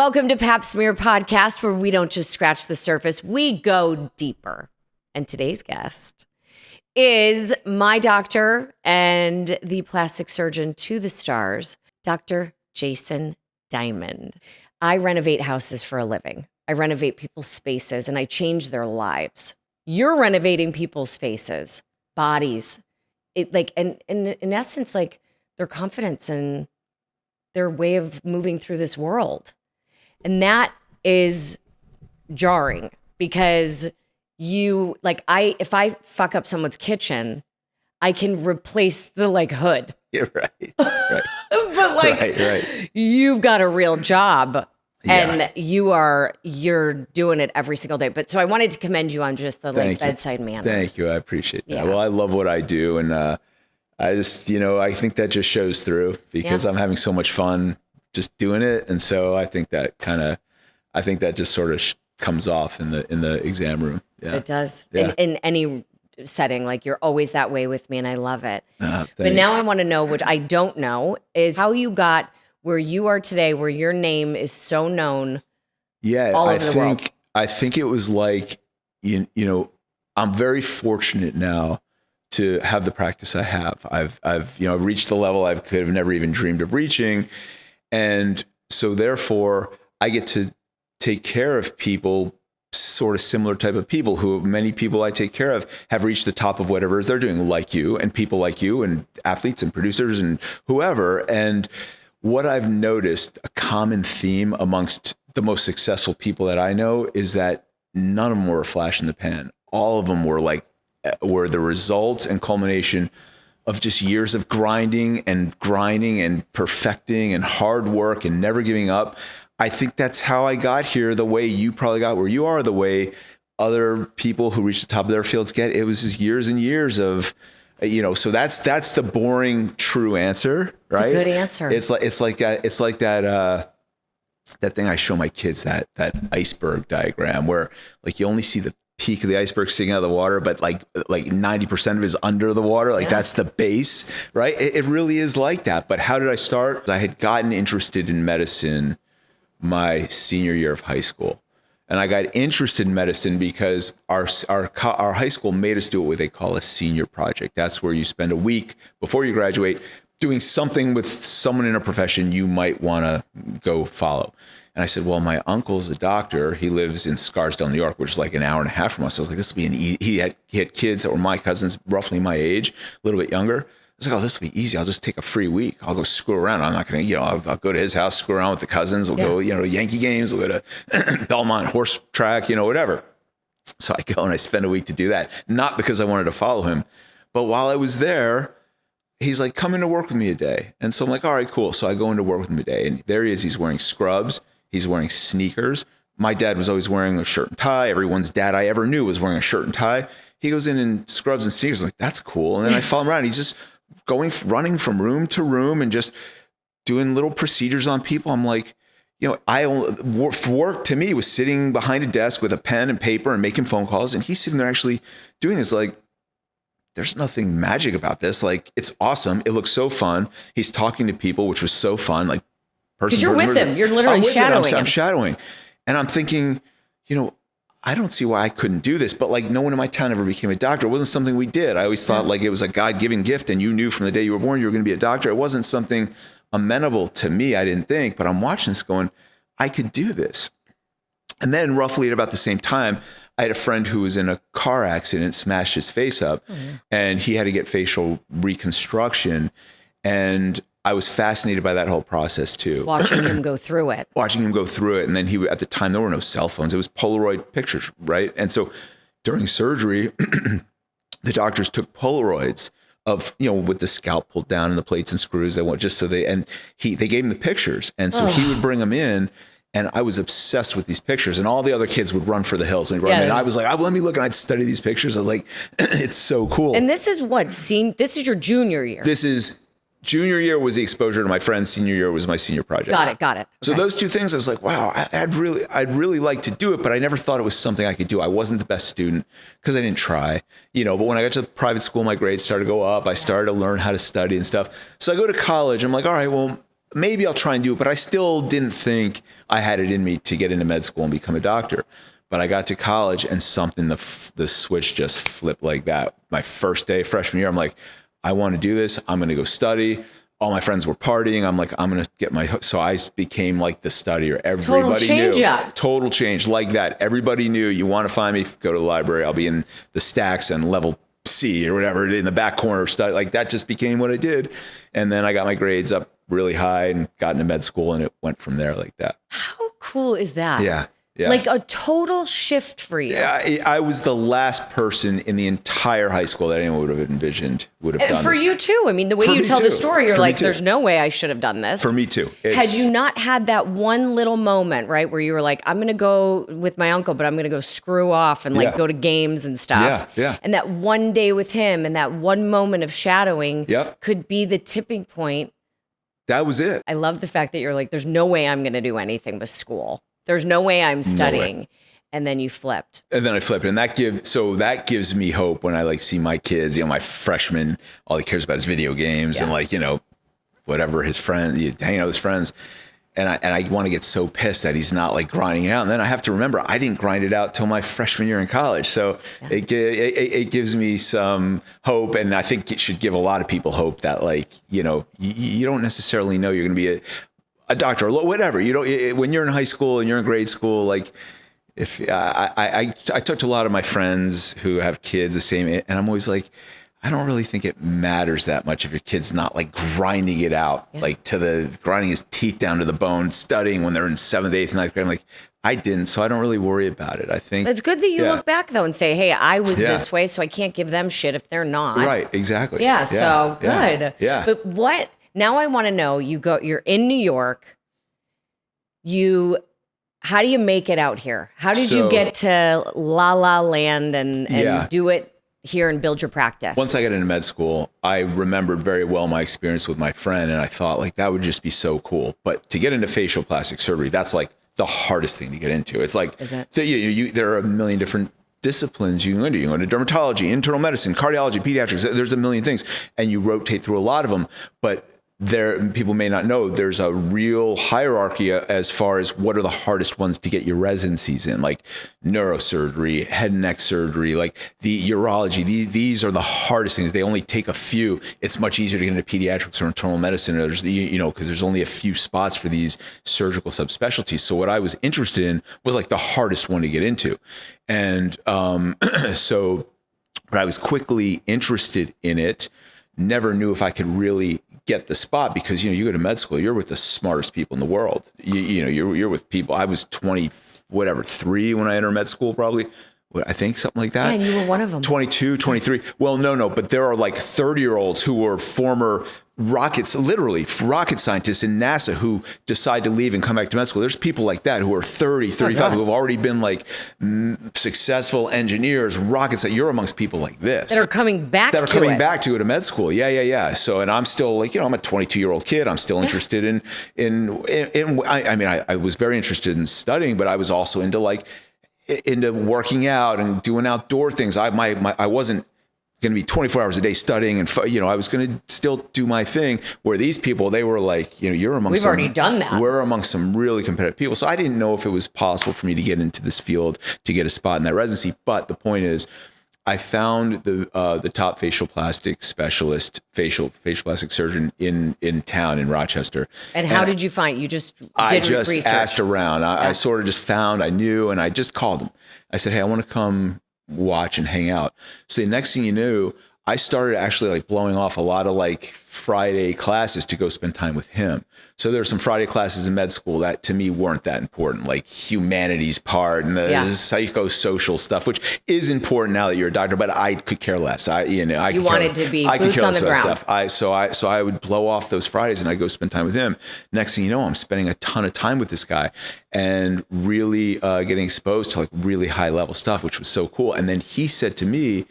Welcome to Pap Smear Podcast, where we don't just scratch the surface, we go deeper. And today's guest is my doctor and the plastic surgeon to the stars, Dr. Jason Diamond. I renovate houses for a living. I renovate people's spaces and I change their lives. You're renovating people's faces, bodies, and in essence, like their confidence and their way of moving through this world. And that is jarring because if I fuck up someone's kitchen, I can replace the hood. You're right. But Right. You've got a real job and you're doing it every single day. But so I wanted to commend you on just the bedside manner. Thank you. I appreciate that. Yeah. Well, I love what I do. And I just, I think that just shows through because I'm having so much fun just doing it. And so I think that just sort of comes off in the exam room. Yeah. It does. Yeah. In any setting, you're always that way with me and I love it. But Thanks. now I want to know, which I don't know, is how you got where you are today, where your name is so known all over the world. I think it was I'm very fortunate now to have the practice I have. I've reached the level I could have never even dreamed of reaching. And so therefore I get to take care of people, sort of similar type of people who many people I take care of have reached the top of whatever it is they're doing, like you and people like you and athletes and producers and whoever. And what I've noticed, a common theme amongst the most successful people that I know is that none of them were a flash in the pan. All of them were the results and culmination of just years of grinding and perfecting and hard work and never giving up. I think that's how I got here, the way you probably got where you are, the way other people who reach the top of their fields get. It was just years and years of, so that's the boring, true answer, right? It's a good answer. It's like that thing I show my kids, that iceberg diagram where you only see the peak of the iceberg sticking out of the water, but like 90% of it is under the water. That's the base, right? It really is like that. But how did I start? I had gotten interested in medicine my senior year of high school. And I got interested in medicine because our high school made us do what they call a senior project. That's where you spend a week before you graduate doing something with someone in a profession you might want to go follow. And I said, well, my uncle's a doctor. He lives in Scarsdale, New York, which is like an hour and a half from us. I was like, this will be he had kids that were my cousins, roughly my age, a little bit younger. I was like, oh, this will be easy. I'll just take a free week. I'll go screw around. I'm not going to, I'll go to his house, screw around with the cousins. We'll go, to Yankee games. We'll go to Belmont horse track, whatever. So I go and I spend a week to do that. Not because I wanted to follow him, but while I was there, he's like, come into work with me a day. And so I'm like, all right, cool. So I go into work with him a day and there he is. He's wearing scrubs. He's wearing sneakers. My dad was always wearing a shirt and tie. Everyone's dad I ever knew was wearing a shirt and tie. He goes in scrubs and sneakers. I'm like, that's cool. And then I follow him around. He's just running from room to room and just doing little procedures on people. I'm like, work to me was sitting behind a desk with a pen and paper and making phone calls. And he's sitting there actually doing this. There's nothing magic about this. It's awesome. It looks so fun. He's talking to people, which was so fun. Because you're with him. You're literally shadowing him. I'm shadowing. And I'm thinking, I don't see why I couldn't do this. But no one in my town ever became a doctor. It wasn't something we did. I always thought it was a God-given gift and you knew from the day you were born you were going to be a doctor. It wasn't something amenable to me, I didn't think. But I'm watching this going, I could do this. And then roughly at about the same time, I had a friend who was in a car accident, smashed his face up, and he had to get facial reconstruction. And I was fascinated by that whole process too. Watching him go through it. And then at the time, there were no cell phones. It was Polaroid pictures, right? And so during surgery, the doctors took Polaroids of, with the scalp pulled down and the plates and screws they gave him the pictures. And so he would bring them in. And I was obsessed with these pictures and all the other kids would run for the hills. And I was like, let me look. And I'd study these pictures. I was like, it's so cool. And this is this is your junior year. This is junior year was the exposure to my friends. Senior year was my senior project. Got it. Okay. So those two things, I was like, wow, I'd really like to do it, but I never thought it was something I could do. I wasn't the best student because I didn't try, but when I got to the private school, my grades started to go up. I started to learn how to study and stuff. So I go to college. I'm like, all right, well, maybe I'll try and do it, but I still didn't think I had it in me to get into med school and become a doctor. But I got to college and something, the switch just flipped like that. My first day, freshman year, I'm like, I want to do this. I'm going to go study. All my friends were partying. I'm like, I'm going to get so I became like the studier. Everybody knew. Total change like that. Everybody knew, you want to find me, go to the library. I'll be in the stacks and level C or whatever in the back corner study. Like that just became what I did. And then I got my grades up really high and got into med school, and it went from there like that. How cool is that? Yeah. Yeah. Like a total shift for you. Yeah, I was the last person in the entire high school that anyone would have envisioned would have done for this. you too. I mean, the way you tell the story, you're like, there's no way I should have done this. For me too. Had you not had that one little moment, right, where you were like, I'm going to go with my uncle, but I'm going to go screw off and like go to games and stuff. Yeah. And that one day with him and that one moment of shadowing could be the tipping point. That was it. I love the fact that you're like, there's no way I'm going to do anything with school. There's no way I'm studying. No way. And then you flipped. And then I flipped. And that gives me hope when I like see my kids, my freshman, all he cares about is video games and like, whatever his friends, hanging out with his friends. And I want to get so pissed that he's not like grinding it out. And then I have to remember, I didn't grind it out till my freshman year in college. So it gives me some hope. And I think it should give a lot of people hope that like, you don't necessarily know you're going to be a doctor or whatever, when you're in high school and you're in grade school, like if I talk to a lot of my friends who have kids the same, and I'm always like, I don't really think it matters that much if your kid's not like grinding it out, like grinding his teeth down to the bone, studying when they're in 7th, 8th, 9th grade. I'm like, I didn't, so I don't really worry about it. I think it's good that you look back though and say, hey, I was this way, so I can't give them shit if th're not. Right, exactly. Yeah, so good. Yeah. But now I want to know, you're in New York. How do you make it out here? How did you get to La La Land and do it here and build your practice? Once I got into med school, I remembered very well my experience with my friend, and I thought like that would just be so cool. But to get into facial plastic surgery, that's like the hardest thing to get into. It's like, there are a million different disciplines you can go to. You can go to dermatology, internal medicine, cardiology, pediatrics. There's a million things, and you rotate through a lot of them. But people may not know there's a real hierarchy as far as what are the hardest ones to get your residencies in, like neurosurgery, head and neck surgery, like the urology. These are the hardest things. They only take a few. It's much easier to get into pediatrics or internal medicine, or because there's only a few spots for these surgical subspecialties. So what I was interested in was like the hardest one to get into. And but I was quickly interested in it. Never knew if I could really get the spot because, you go to med school, you're with the smartest people in the world. You're with people. I was 3 when I entered med school, probably. I think something like that. Yeah, and you were one of them. 22, 23. Well, no. But there are like 30-year-olds who were former rocket scientists in NASA who decide to leave and come back to med school. There's people like that who are 30, 35, who have already been like successful engineers, rocket scientists. You're amongst people like this. That are coming back to it to med school. Yeah. So, and I'm still like, I'm a 22-year-old kid. I'm still interested I was very interested in studying, but I was also into working out and doing outdoor things. I wasn't going to be 24 hours a day studying and, I was going to still do my thing, where these people, they were like, you're among We've already done that. We're among some really competitive people. So I didn't know if it was possible for me to get into this field to get a spot in that residency. But the point is, I found the top facial plastic specialist, facial plastic surgeon in town in Rochester. And how did you find? You just did research? Asked around. I sort of just found, I knew, and I just called him. I said, hey, I want to come watch and hang out. So the next thing you knew, I started actually like blowing off a lot of like Friday classes to go spend time with him. So there were some Friday classes in med school that to me weren't that important, like humanities part and the psychosocial stuff, which is important now that you're a doctor, but I could care less. You wanted to be boots on the ground. So I would blow off those Fridays and I'd go spend time with him. Next thing you know, I'm spending a ton of time with this guy and really getting exposed to like really high level stuff, which was so cool. And then he said to me,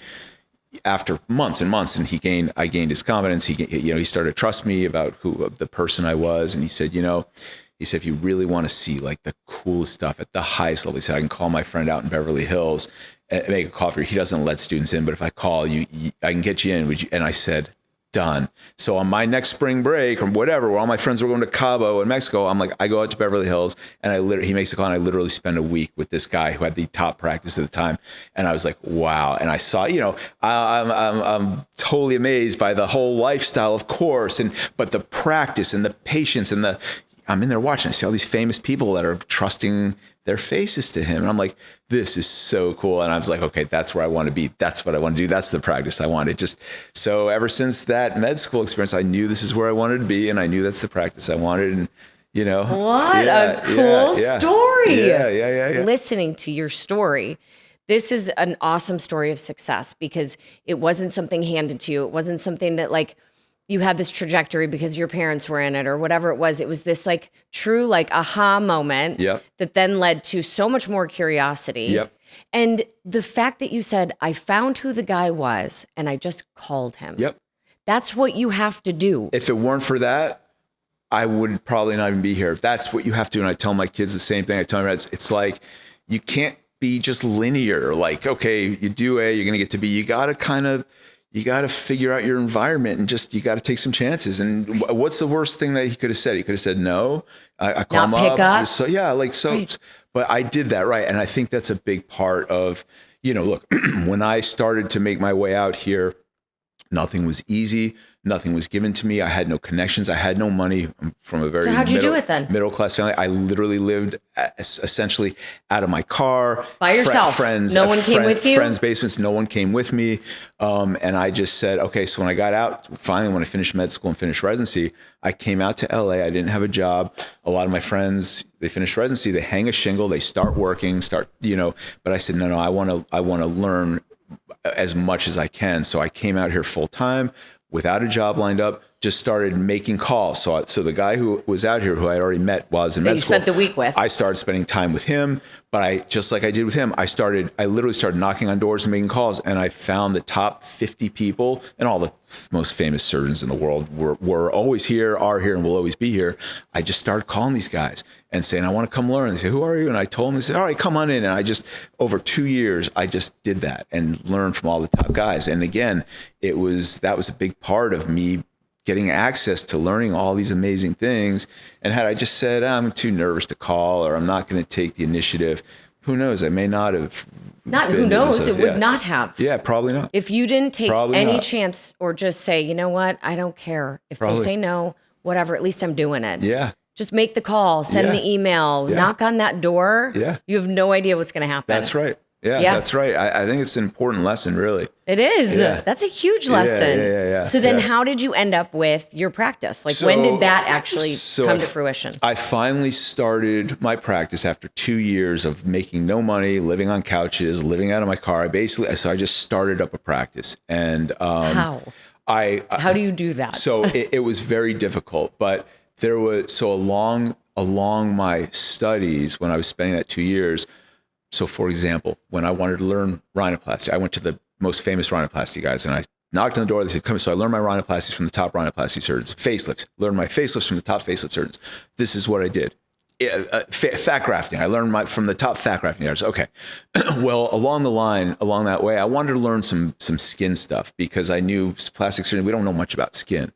after months and months, and I gained his confidence. He started to trust me about the person I was. And he said, if you really want to see like the coolest stuff at the highest level, he said, I can call my friend out in Beverly Hills and make a call for you. He doesn't let students in, but if I call you, I can get you in. And I said, done. So on my next spring break or whatever, where all my friends were going to Cabo in Mexico, I'm like, I go out to Beverly Hills and he makes a call and I literally spend a week with this guy who had the top practice at the time. And I was like, wow. And I saw, I'm totally amazed by the whole lifestyle, of course. But the practice and the patience and I'm in there watching, I see all these famous people that are trusting their faces to him. And I'm like, this is so cool. And I was like, okay, that's where I want to be. That's what I want to do. That's the practice I wanted. So ever since that med school experience, I knew this is where I wanted to be. And I knew that's the practice I wanted. And, what a cool story. Yeah. Listening to your story, this is an awesome story of success because it wasn't something handed to you. It wasn't something that like, you had this trajectory because your parents were in it or whatever it was. It was this like true like aha moment that then led to so much more curiosity. Yep. And the fact that you said, I found who the guy was and I just called him. Yep. That's what you have to do. If it weren't for that, I would probably not even be here. If that's what you have to do. And I tell my kids the same thing. I tell them it's like, you can't be just linear. Like, okay, you do A, you're going to get to B. You got to figure out your environment and you got to take some chances. And what's the worst thing that he could have said? He could have said no. I call him up. So yeah, right. But I did that right. And I think that's a big part of, look, when I started to make my way out here, nothing was easy. Nothing was given to me. I had no connections. I had no money. I'm from a very how'd you do it then? Middle class family. I literally lived essentially out of my car. By yourself? No one came with you? Friends' basements. No one came with me. And I just said, okay, so when I got out, finally, when I finished med school and finished residency, I came out to LA. I didn't have a job. A lot of my friends, they finish residency, they hang a shingle, they start working, but I said, no, I want to learn as much as I can. So I came out here full time without a job lined up, just started making calls. So the guy who was out here, who I had already met while I was in med school, spent the week with. I started spending time with him, but just like I did with him, I literally started knocking on doors and making calls, and I found the top 50 people, and all the most famous surgeons in the world were always here, are here, and will always be here. I just started calling these guys and saying, I want to come learn. They say, who are you? And I told them, they said, all right, come on in. And over 2 years, I just did that and learned from all the top guys. And again, that was a big part of me getting access to learning all these amazing things. And had I just said, I'm too nervous to call, or I'm not going to take the initiative, who knows? I may not have. Who knows? It would not have. Yeah, probably not. If you didn't take any chance or just say, you know what? I don't care. If they say no, whatever, at least I'm doing it. Yeah. Just make the call, send the email, knock on that door. Yeah. You have no idea what's going to happen. That's right. Yeah, that's right. I think it's an important lesson, really. It is. Yeah. That's a huge lesson. Yeah. So then how did you end up with your practice? Like when did that actually come to fruition? I finally started my practice after 2 years of making no money, living on couches, living out of my car. So I just started up a practice. And how? How do you do that? So it was very difficult, but there was, along my studies, when I was spending that 2 years, so for example, when I wanted to learn rhinoplasty, I went to the most famous rhinoplasty guys and I knocked on the door. They said, come. So I learned my rhinoplasties from the top rhinoplasty surgeons. Facelifts, learned my facelifts from the top facelift surgeons. This is what I did. Fat grafting. I learned from the top fat grafting guys. Okay. Well, along that way, I wanted to learn some skin stuff because I knew plastic surgery, we don't know much about skin.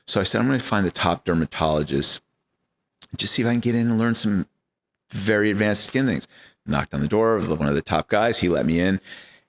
So I said, I'm going to find the top dermatologists, just see if I can get in and learn some very advanced skin things. Knocked on the door of one of the top guys. He let me in,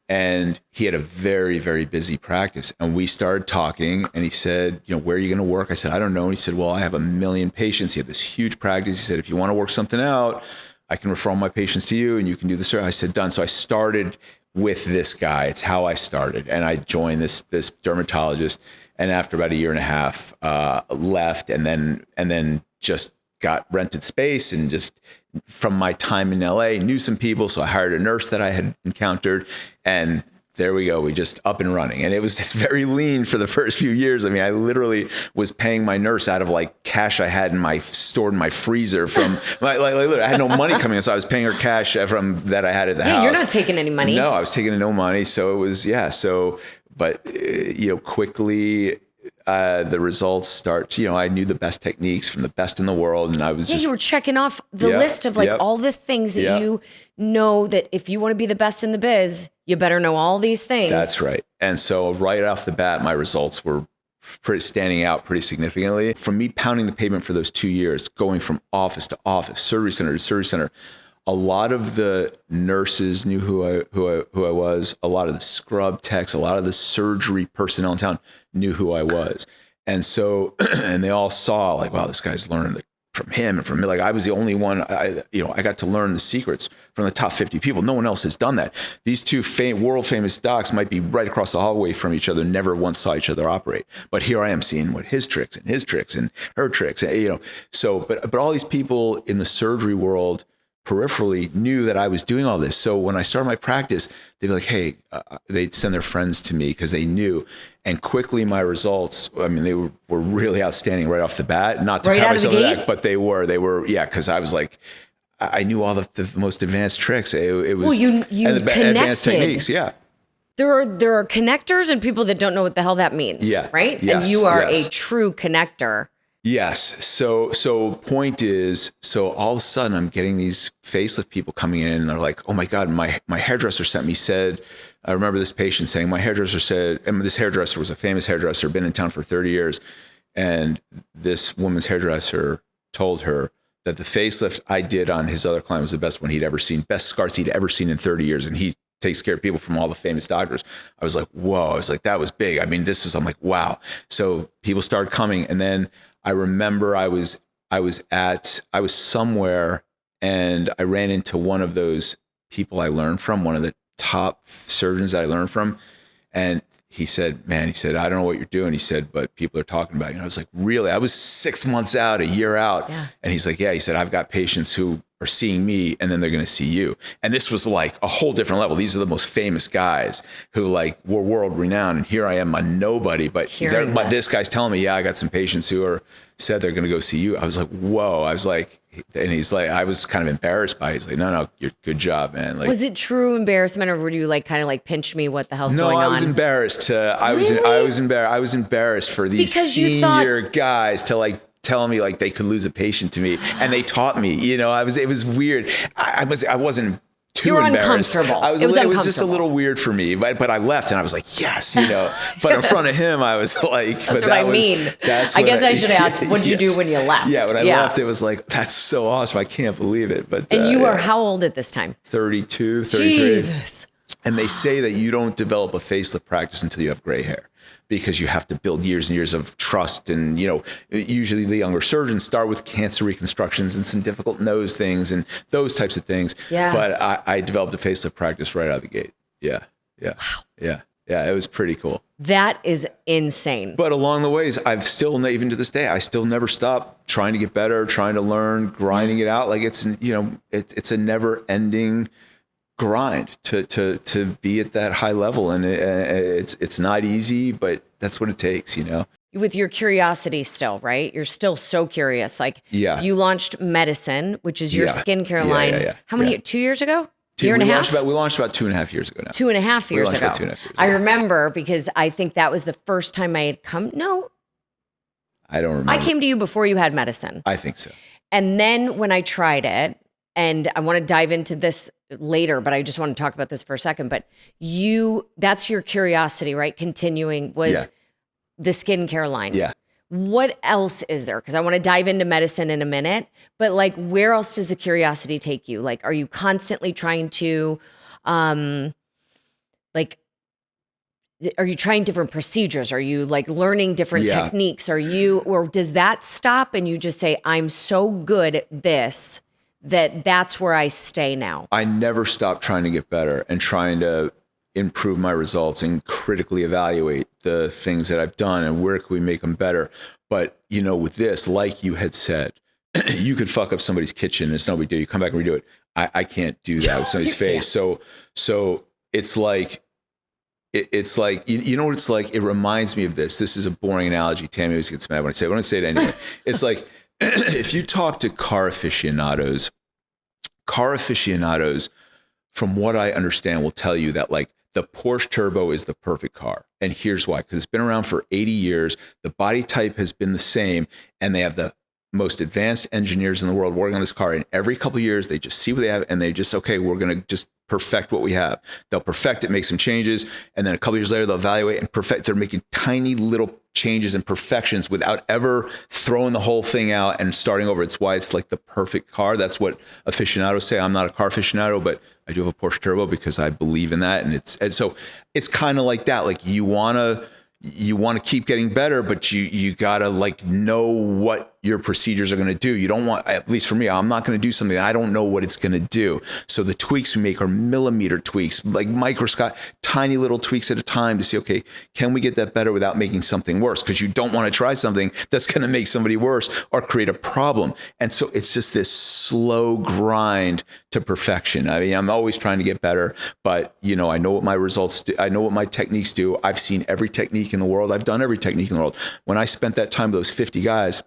and he had a very, very busy practice. And we started talking, and he said, where are you going to work? I said, I don't know. And he said, well, I have 1 million patients. He had this huge practice. He said, if you want to work something out, I can refer all my patients to you and you can do this. I said, done. So I started with this guy. It's how I started. And I joined this dermatologist. And after about 1.5 years, left and then just got rented space and just from my time in LA, knew some people. So I hired a nurse that I had encountered and there we go. We just up and running. And it was just very lean for the first few years. I mean, I literally was paying my nurse out of like cash I had stored in my freezer from literally, I had no money coming in. So I was paying her cash from that I had at the house. You're not taking any money. No, I was taking no money. So it was, but quickly, the results start, I knew the best techniques from the best in the world. And I was you were checking off the list of all the things that you know that if you want to be the best in the biz, you better know all these things. That's right. And so right off the bat, my results were pretty standing out pretty significantly. From me pounding the pavement for those 2 years, going from office to office, surgery center to surgery center, a lot of the nurses knew who I was. A lot of the scrub techs, a lot of the surgery personnel in town knew who I was. And so, and they all saw like, wow, this guy's learning from him and from me. Like I was the only one, I got to learn the secrets from the top 50 people. No one else has done that. These two world famous docs might be right across the hallway from each other, never once saw each other operate. But here I am seeing what his tricks and her tricks, so, but all these people in the surgery world peripherally knew that I was doing all this. So when I started my practice, they'd be like, hey, they'd send their friends to me because they knew. And quickly my results, I mean, they were really outstanding right off the bat. Not to pat myself on the back, but they were, yeah, because I was like, I knew all the most advanced tricks. It was you advanced techniques, yeah. There are connectors and people that don't know what the hell that means, right? Yes, and you are a true connector. Yes. So point is, so all of a sudden I'm getting these facelift people coming in and they're like, oh my God, my hairdresser sent me, said, I remember this patient saying, my hairdresser said, and this hairdresser was a famous hairdresser, been in town for 30 years. And this woman's hairdresser told her that the facelift I did on his other client was the best one he'd ever seen, best scars he'd ever seen in 30 years. And he takes care of people from all the famous doctors. I was like, whoa, I was like, that was big. I mean, I'm like, wow. So people started coming. And then I remember I was somewhere and I ran into one of those people I learned from, one of the top surgeons that I learned from. And he said, I don't know what you're doing. He said, but people are talking about you. And I was like, really? I was 6 months out, a year out. Yeah. And he's like, yeah, he said, I've got patients who are seeing me and then they're going to see you. And this was like a whole different level. These are the most famous guys who like were world renowned. And here I am, a nobody, but this guy's telling me, yeah, I got some patients who said they're going to go see you. I was like, whoa. I was like, and he's like, I was kind of embarrassed by it. He's like, no, you're good job, man. Like, was it true embarrassment or were you like kind of like pinch me what the hell's going on? No, I was embarrassed. I was embarrassed for these senior guys to like telling me like they could lose a patient to me, and they taught me. It was weird. I wasn't too embarrassed. Uncomfortable. It was just a little weird for me, but I left and I was like, yes, But in front of him, I was like, that's what I mean. I guess I should ask, what did you do when you left? Yeah, when I left, it was like, that's so awesome. I can't believe it. But and you are how old at this time? 32, 33. Jesus. And they say that you don't develop a facelift practice until you have gray hair, because you have to build years and years of trust. And, usually the younger surgeons start with cancer reconstructions and some difficult nose things and those types of things. Yeah. But I developed a facelift practice right out of the gate. Yeah. Yeah. Wow. Yeah. Yeah. It was pretty cool. That is insane. But along the ways, I've still, even to this day, I still never stop trying to get better, trying to learn, grinding it out. Like it's a never ending grind to be at that high level, and it's not easy, but that's what it takes, With your curiosity still, right? You're still so curious. Like, you launched Medicine, which is your skincare line. Yeah. How many? 2 years ago? Year and a half? We launched about 2.5 years ago now. 2.5 years ago. I remember because I think that was the first time I had come. No, I don't remember. I came to you before you had Medicine. I think so. And then when I tried it, and I want to dive into this later, but I just want to talk about this for a second. But that's your curiosity, right? Continuing was the skincare line. Yeah. What else is there? Because I want to dive into Medicine in a minute, but like, where else does the curiosity take you? Like, are you constantly trying to, are you trying different procedures? Are you like learning different techniques? Or does that stop and you just say, I'm so good at this that's where I stay now? I never stop trying to get better and trying to improve my results and critically evaluate the things that I've done and where can we make them better. But, with this, like you had said, you could fuck up somebody's kitchen. It's no big deal. You come back and redo it. I can't do that with somebody's face. So it's like, you know what it's like? It reminds me of this. This is a boring analogy. Tammy always gets mad when I say it. When I say it anyway, it's like, if you talk to car aficionados, from what I understand, will tell you that like the Porsche Turbo is the perfect car. And here's why, because it's been around for 80 years. The body type has been the same, and they have the most advanced engineers in the world working on this car. And every couple of years, they just see what they have and they just, okay, we're going to just perfect what we have. They'll perfect it, make some changes. And then a couple of years later, they'll evaluate and perfect. They're making tiny little changes and perfections without ever throwing the whole thing out and starting over. It's why it's like the perfect car. That's what aficionados say. I'm not a car aficionado, but I do have a Porsche Turbo because I believe in that. And so it's kind of like that. Like you want to keep getting better, but you gotta like know what your procedures are going to do. You don't want, at least for me, I'm not going to do something I don't know what it's going to do. So the tweaks we make are millimeter tweaks, like microscopic, tiny little tweaks at a time to see, okay, can we get that better without making something worse? Because you don't want to try something that's going to make somebody worse or create a problem. And so it's just this slow grind to perfection. I mean, I'm always trying to get better, but I know what my results do. I know what my techniques do. I've seen every technique in the world. I've done every technique in the world. When I spent that time with those 50 guys,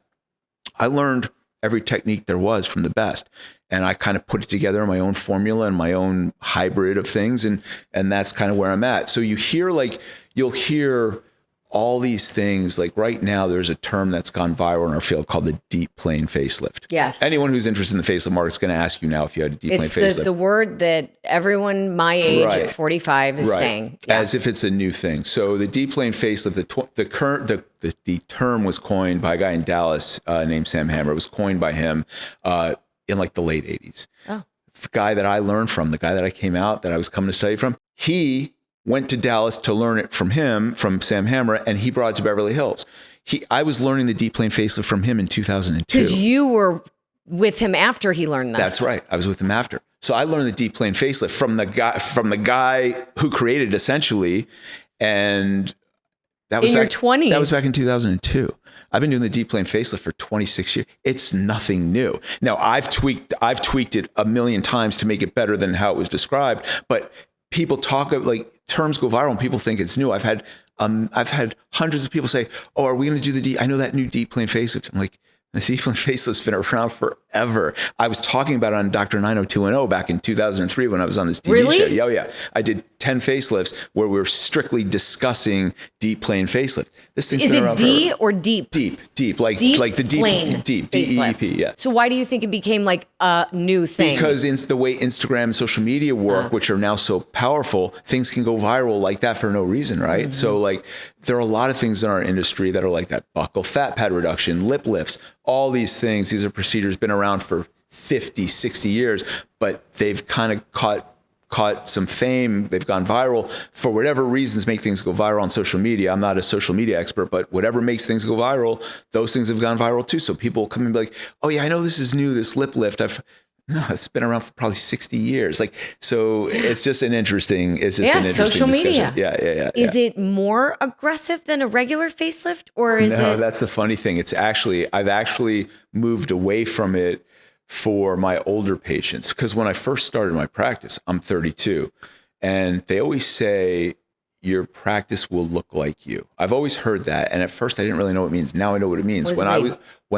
I learned every technique there was from the best. And I kind of put it together in my own formula and my own hybrid of things. And that's kind of where I'm at. So you'll hear all these things. Like right now, there's a term that's gone viral in our field called the deep plane facelift. Yes. Anyone who's interested in the facelift market is going to ask you now if you had a deep plane facelift. It's the word that everyone my age Right. at 45 is saying. Yeah. As if it's a new thing. So the deep plane facelift, the term was coined by a guy in Dallas named Sam Hammer. It was coined by him in like the late 80s. Oh. The guy that I learned from, the guy that I came out, that I was coming to study from, he went to Dallas to learn it from Sam Hammer, and he brought it to Beverly Hills. I was learning the deep plane facelift from him in 2002. Because you were with him after he learned this. That's right. I was with him after. So I learned the deep plane facelift from the guy who created it essentially. And that was in your 20s. That was back in 2002. I've been doing the deep plane facelift for 26 years. It's nothing new. Now I've tweaked it a million times to make it better than how it was described, but people talk of like terms go viral and people think it's new. I've had hundreds of people say, "Oh, are we going to do I know that new deep plane facelift." I'm like, the deep plane facelift's been around forever. I was talking about it on Dr. 90210 back in 2003 when I was on this TV Really? show. Yeah. I did 10 facelifts where we were strictly discussing deep plane facelift. This thing's been around D forever. or deep? Deep, like the deep plane deep, facelift. DEEP, yeah. So why do you think it became like a new thing? Because it's the way Instagram and social media work, which are now so powerful, things can go viral like that for no reason, right? Mm-hmm. So like there are a lot of things in our industry that are like that. Buccal fat pad reduction, lip lifts, all these things. These are procedures been around for 50, 60 years, but they've kind of caught some fame. They've gone viral for whatever reasons make things go viral on social media. I'm not a social media expert, but whatever makes things go viral, those things have gone viral too. So people come and be like, "Oh yeah, I know this is new, this lip lift. No, it's been around for probably 60 years. Like, so it's just an interesting, social media. Discussion. Yeah. Is it more aggressive than a regular facelift or is No, it? that's the funny thing. I've actually moved away from it for my older patients, because when I first started my practice, I'm 32, and they always say your practice will look like you. I've always heard that, and at first I didn't really know what it means. Now I know what it means. When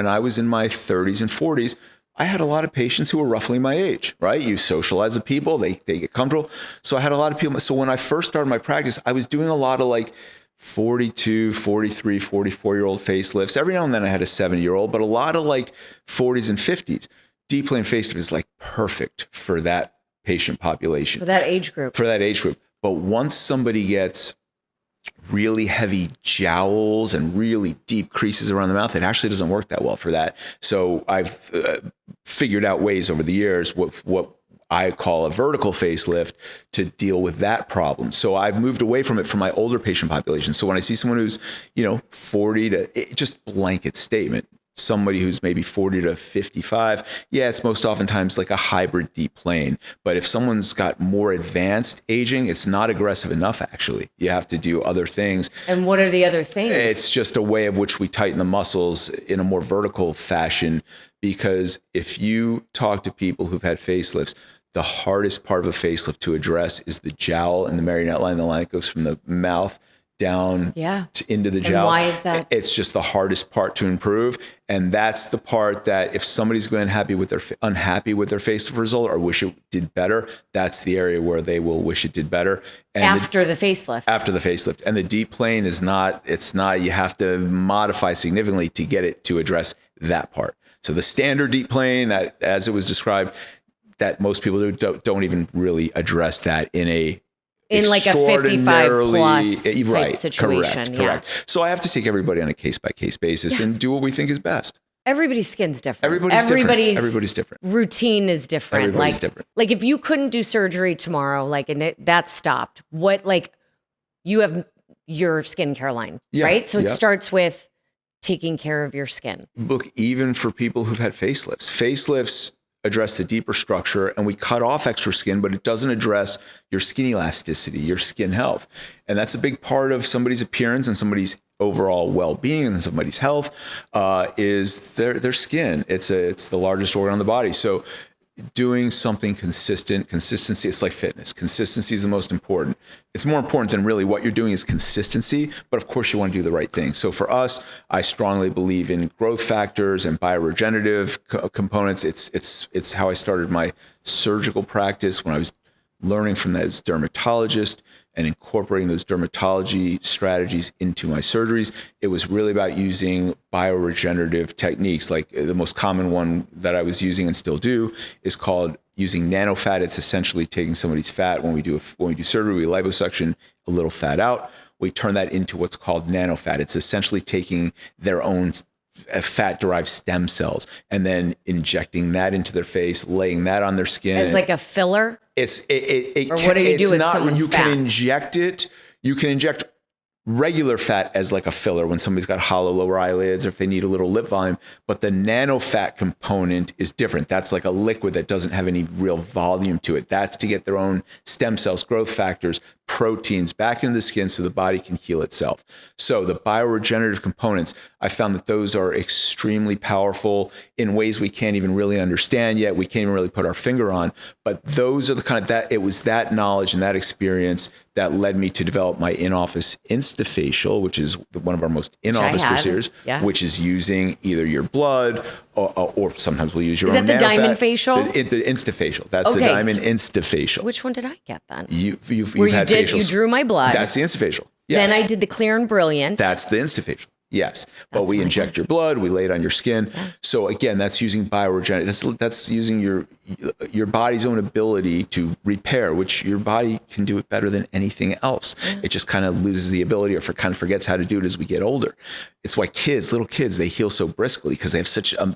I was in my 30s and 40s, I had a lot of patients who were roughly my age, right? You socialize with people, they get comfortable. So I had a lot of people. So when I first started my practice, I was doing a lot of like 42, 43, 44-year-old facelifts. Every now and then I had a 70-year-old, but a lot of like 40s and 50s. Deep plane facelift is like perfect for that patient population. For that age group. But once somebody gets really heavy jowls and really deep creases around the mouth, it actually doesn't work that well for that. So I've figured out ways over the years what I call a vertical facelift to deal with that problem. So I've moved away from it for my older patient population. So when I see someone who's, 40 to just blanket statement, somebody who's maybe 40 to 55, it's most oftentimes like a hybrid deep plane. But if someone's got more advanced aging, it's not aggressive enough, actually. You have to do other things. And what are the other things? It's just a way of which we tighten the muscles in a more vertical fashion, because if you talk to people who've had facelifts, the hardest part of a facelift to address is the jowl and the marionette line, the line that goes from the mouth down into the jowl. And why is that? It's just the hardest part to improve. And that's the part that if somebody's going unhappy with their facelift result or wish it did better, that's the area where they will wish it did better. And after the facelift. After the facelift. And the deep plane you have to modify significantly to get it to address that part. So the standard deep plane that, as it was described, that most people don't even really address that in like a 55 plus type right, situation. Correct. So I have to take everybody on a case by case basis and do what we think is best. Everybody's skin's different. Everybody's different. Routine is different. Everybody's different. Like if you couldn't do surgery tomorrow, that stopped. You have your skincare line, right? So it starts with taking care of your skin. Look, even for people who've had facelifts address the deeper structure, and we cut off extra skin, but it doesn't address your skin elasticity, your skin health. And that's a big part of somebody's appearance and somebody's overall well-being and somebody's health is their skin. It's the largest organ on the body. So doing something consistency, it's like fitness. Consistency is the most important. It's more important than really what you're doing is consistency, but of course you want to do the right thing. So for us, I strongly believe in growth factors and bioregenerative components. It's how I started my surgical practice when I was learning from that as a dermatologist and incorporating those dermatology strategies into my surgeries. It was really about using bioregenerative techniques. Like the most common one that I was using and still do is called using nanofat. It's essentially taking somebody's fat. When we do surgery, we liposuction a little fat out. We turn that into what's called nanofat. It's essentially taking their own fat-derived stem cells and then injecting that into their face, laying that on their skin. As like a filler? What do you do with someone's you fat? Can inject it. You can inject regular fat as like a filler when somebody's got hollow lower eyelids or if they need a little lip volume. But the nanofat component is different. That's like a liquid that doesn't have any real volume to it. That's to get their own stem cells, growth factors, proteins back into the skin so the body can heal itself. So the bioregenerative components, I found that those are extremely powerful in ways we can't even really understand yet. We can't even really put our finger on, but those are the kind of it was that knowledge and that experience that led me to develop my in-office Instafacial, which is one of our most in-office procedures, which is using either your blood or sometimes we'll use your own. Is that the diamond facial? The Instafacial. That's the diamond Instafacial. Which one did I get then? You've had facials. You drew my blood. That's the Instafacial. Yes. Then I did the Clear and Brilliant. That's the Instafacial. Yes. But we inject your blood, we lay it on your skin. Yeah. So again, that's using bioregeneration. That's using your body's own ability to repair, which your body can do it better than anything else. Yeah. It just kind of loses the ability or kind of forgets how to do it as we get older. It's why little kids, they heal so briskly because they have such a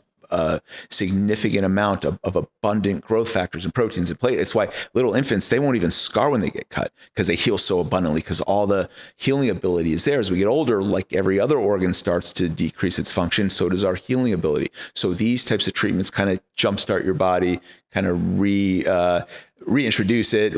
significant amount of abundant growth factors and proteins in plate. It's why little infants, they won't even scar when they get cut because they heal so abundantly because all the healing ability is there. As we get older, like every other organ starts to decrease its function, so does our healing ability. So these types of treatments kind of jumpstart your body, kind of reintroduce it,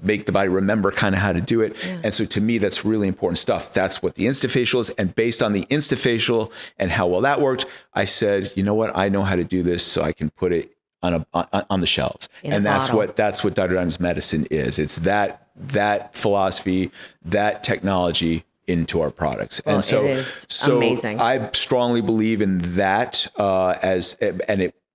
make the body remember kind of how to do it. Yeah. And so to me, that's really important stuff. That's what the Instafacial is. And based on the Instafacial and how well that worked, I said, you know what? I know how to do this so I can put it on the shelves. And that's what Dr. Diamond's medicine is. It's that philosophy, that technology into our products. Well, and so it is amazing. I strongly believe in that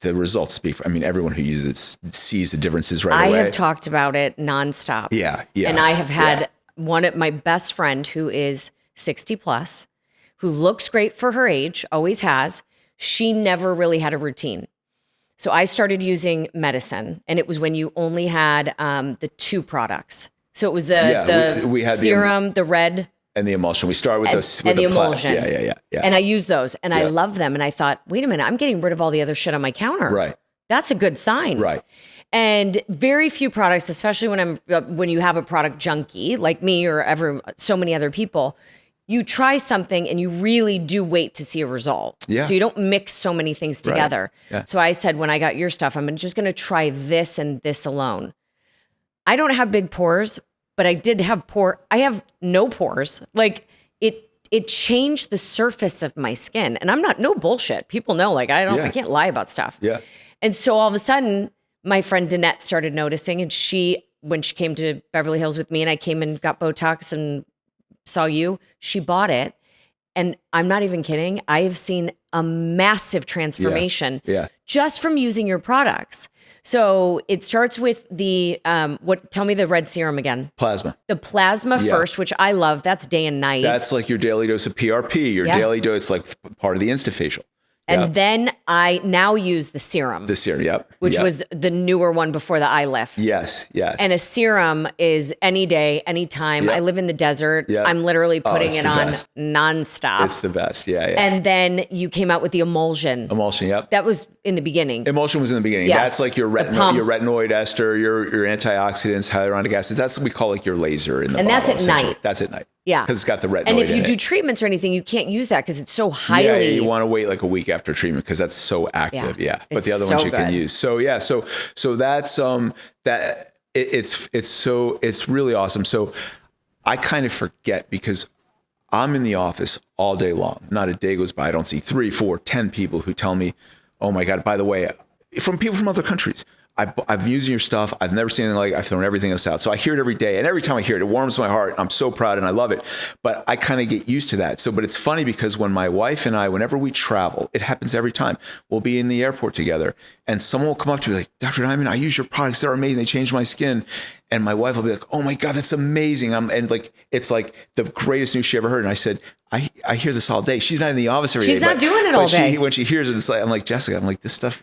the results speak for, everyone who uses it sees the differences right away. I have talked about it nonstop. Yeah. And I have had one of my best friend who is 60 plus, who looks great for her age, always has. She never really had a routine. So I started using medicine, and it was when you only had the two products. So it was we had serum, the red, and the emulsion. We started with the emulsion. Yeah. And I used those, and I love them. And I thought, wait a minute, I'm getting rid of all the other shit on my counter. Right. That's a good sign. Right. And very few products, especially when you have a product junkie like me or so many other people, you try something and you really do wait to see a result. Yeah. So you don't mix so many things together. Right. Yeah. So I said, when I got your stuff, I'm just going to try this and this alone. I don't have big pores, but I did have I have no pores. Like it changed the surface of my skin. And I'm no bullshit. People know, I can't lie about stuff. Yeah. And so all of a sudden, my friend Danette started noticing, and when she came to Beverly Hills with me and I came and got Botox and saw you, she bought it. And I'm not even kidding. I have seen a massive transformation just from using your products. So it starts with the, tell me the red serum again. Plasma. The plasma first, which I love. That's day and night. That's like your daily dose of PRP, your daily dose, like part of the Instafacial. And Yep. then I now use the serum, This year. Yep. which Yep. was the newer one before the eye lift. Yes. Yes. And a serum is any day, anytime. Yep. I live in the desert. Yep. I'm literally putting it's it the on best. nonstop. It's the best. Yeah. Yeah. And then you came out with the emulsion. Emulsion. Yep. That was in the beginning. Emulsion was in the beginning. Yes. That's like your pump. retinoid ester, your antioxidants, hyaluronic acids. That's what we call like your laser in the And that's bottle, at essentially. night. That's at night. Yeah. Because it's got the retinoid And if you in do it. treatments or anything, you can't use that because it's so Yeah, highly. you want to wait like a week after treatment because that's so active. Yeah. Yeah. But It's the other ones so you can good. use. So yeah, so that's it's really awesome. So I kind of forget because I'm in the office all day long. Not a day goes by I don't see 3, 4, 10 people who tell me, "Oh my God, by the way," from people from other countries. I've been using your stuff. I've never seen anything like it. I've thrown everything else out. So I hear it every day. And every time I hear it, it warms my heart. I'm so proud and I love it. But I kind of get used to that. But it's funny because when my wife and I, whenever we travel, it happens every time. We'll be in the airport together and someone will come up to me like, "Dr. Diamond, I use your products. They're amazing. They changed my skin." And my wife will be like, "Oh my God, that's amazing." And like, it's like the greatest news she ever heard. And I said, I hear this all day. She's not in the office every day. She's not doing it all day. When she hears it, it's like, I'm like, "Jessica," I'm like, "This stuff,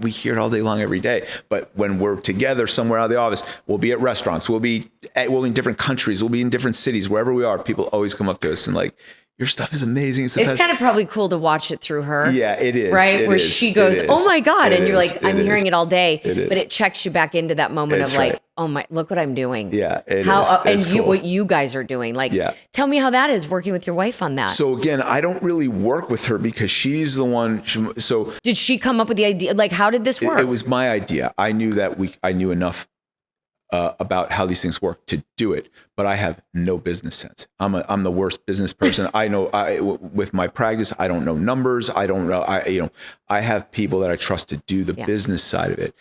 we hear it all day long every day." But when we're together somewhere out of the office, we'll be at restaurants, we'll be in different countries, we'll be in different cities, wherever we are, people always come up to us and like, "Your stuff is amazing. It's the It's best." kind of probably cool to watch it through her. Yeah, it is. Right? It Where is. she It goes, is. "Oh my God." It And you're is. like, I'm It hearing is. it all day. It is. But it checks you back into that moment That's of like, right. "Oh my, look what I'm doing." Yeah, it how, is. And It's you, cool. what you guys are doing. Like, Yeah. tell me how that is working with your wife on that. So again, I don't really work with her because she's the one. So Did she come up with the idea? Like, how did this work? it was my idea. I knew that I knew enough about how these things work to do it, but I have no business sense. I'm the worst business person. I know with my practice, I don't know numbers. I don't know. I have people that I trust to do the business side of it.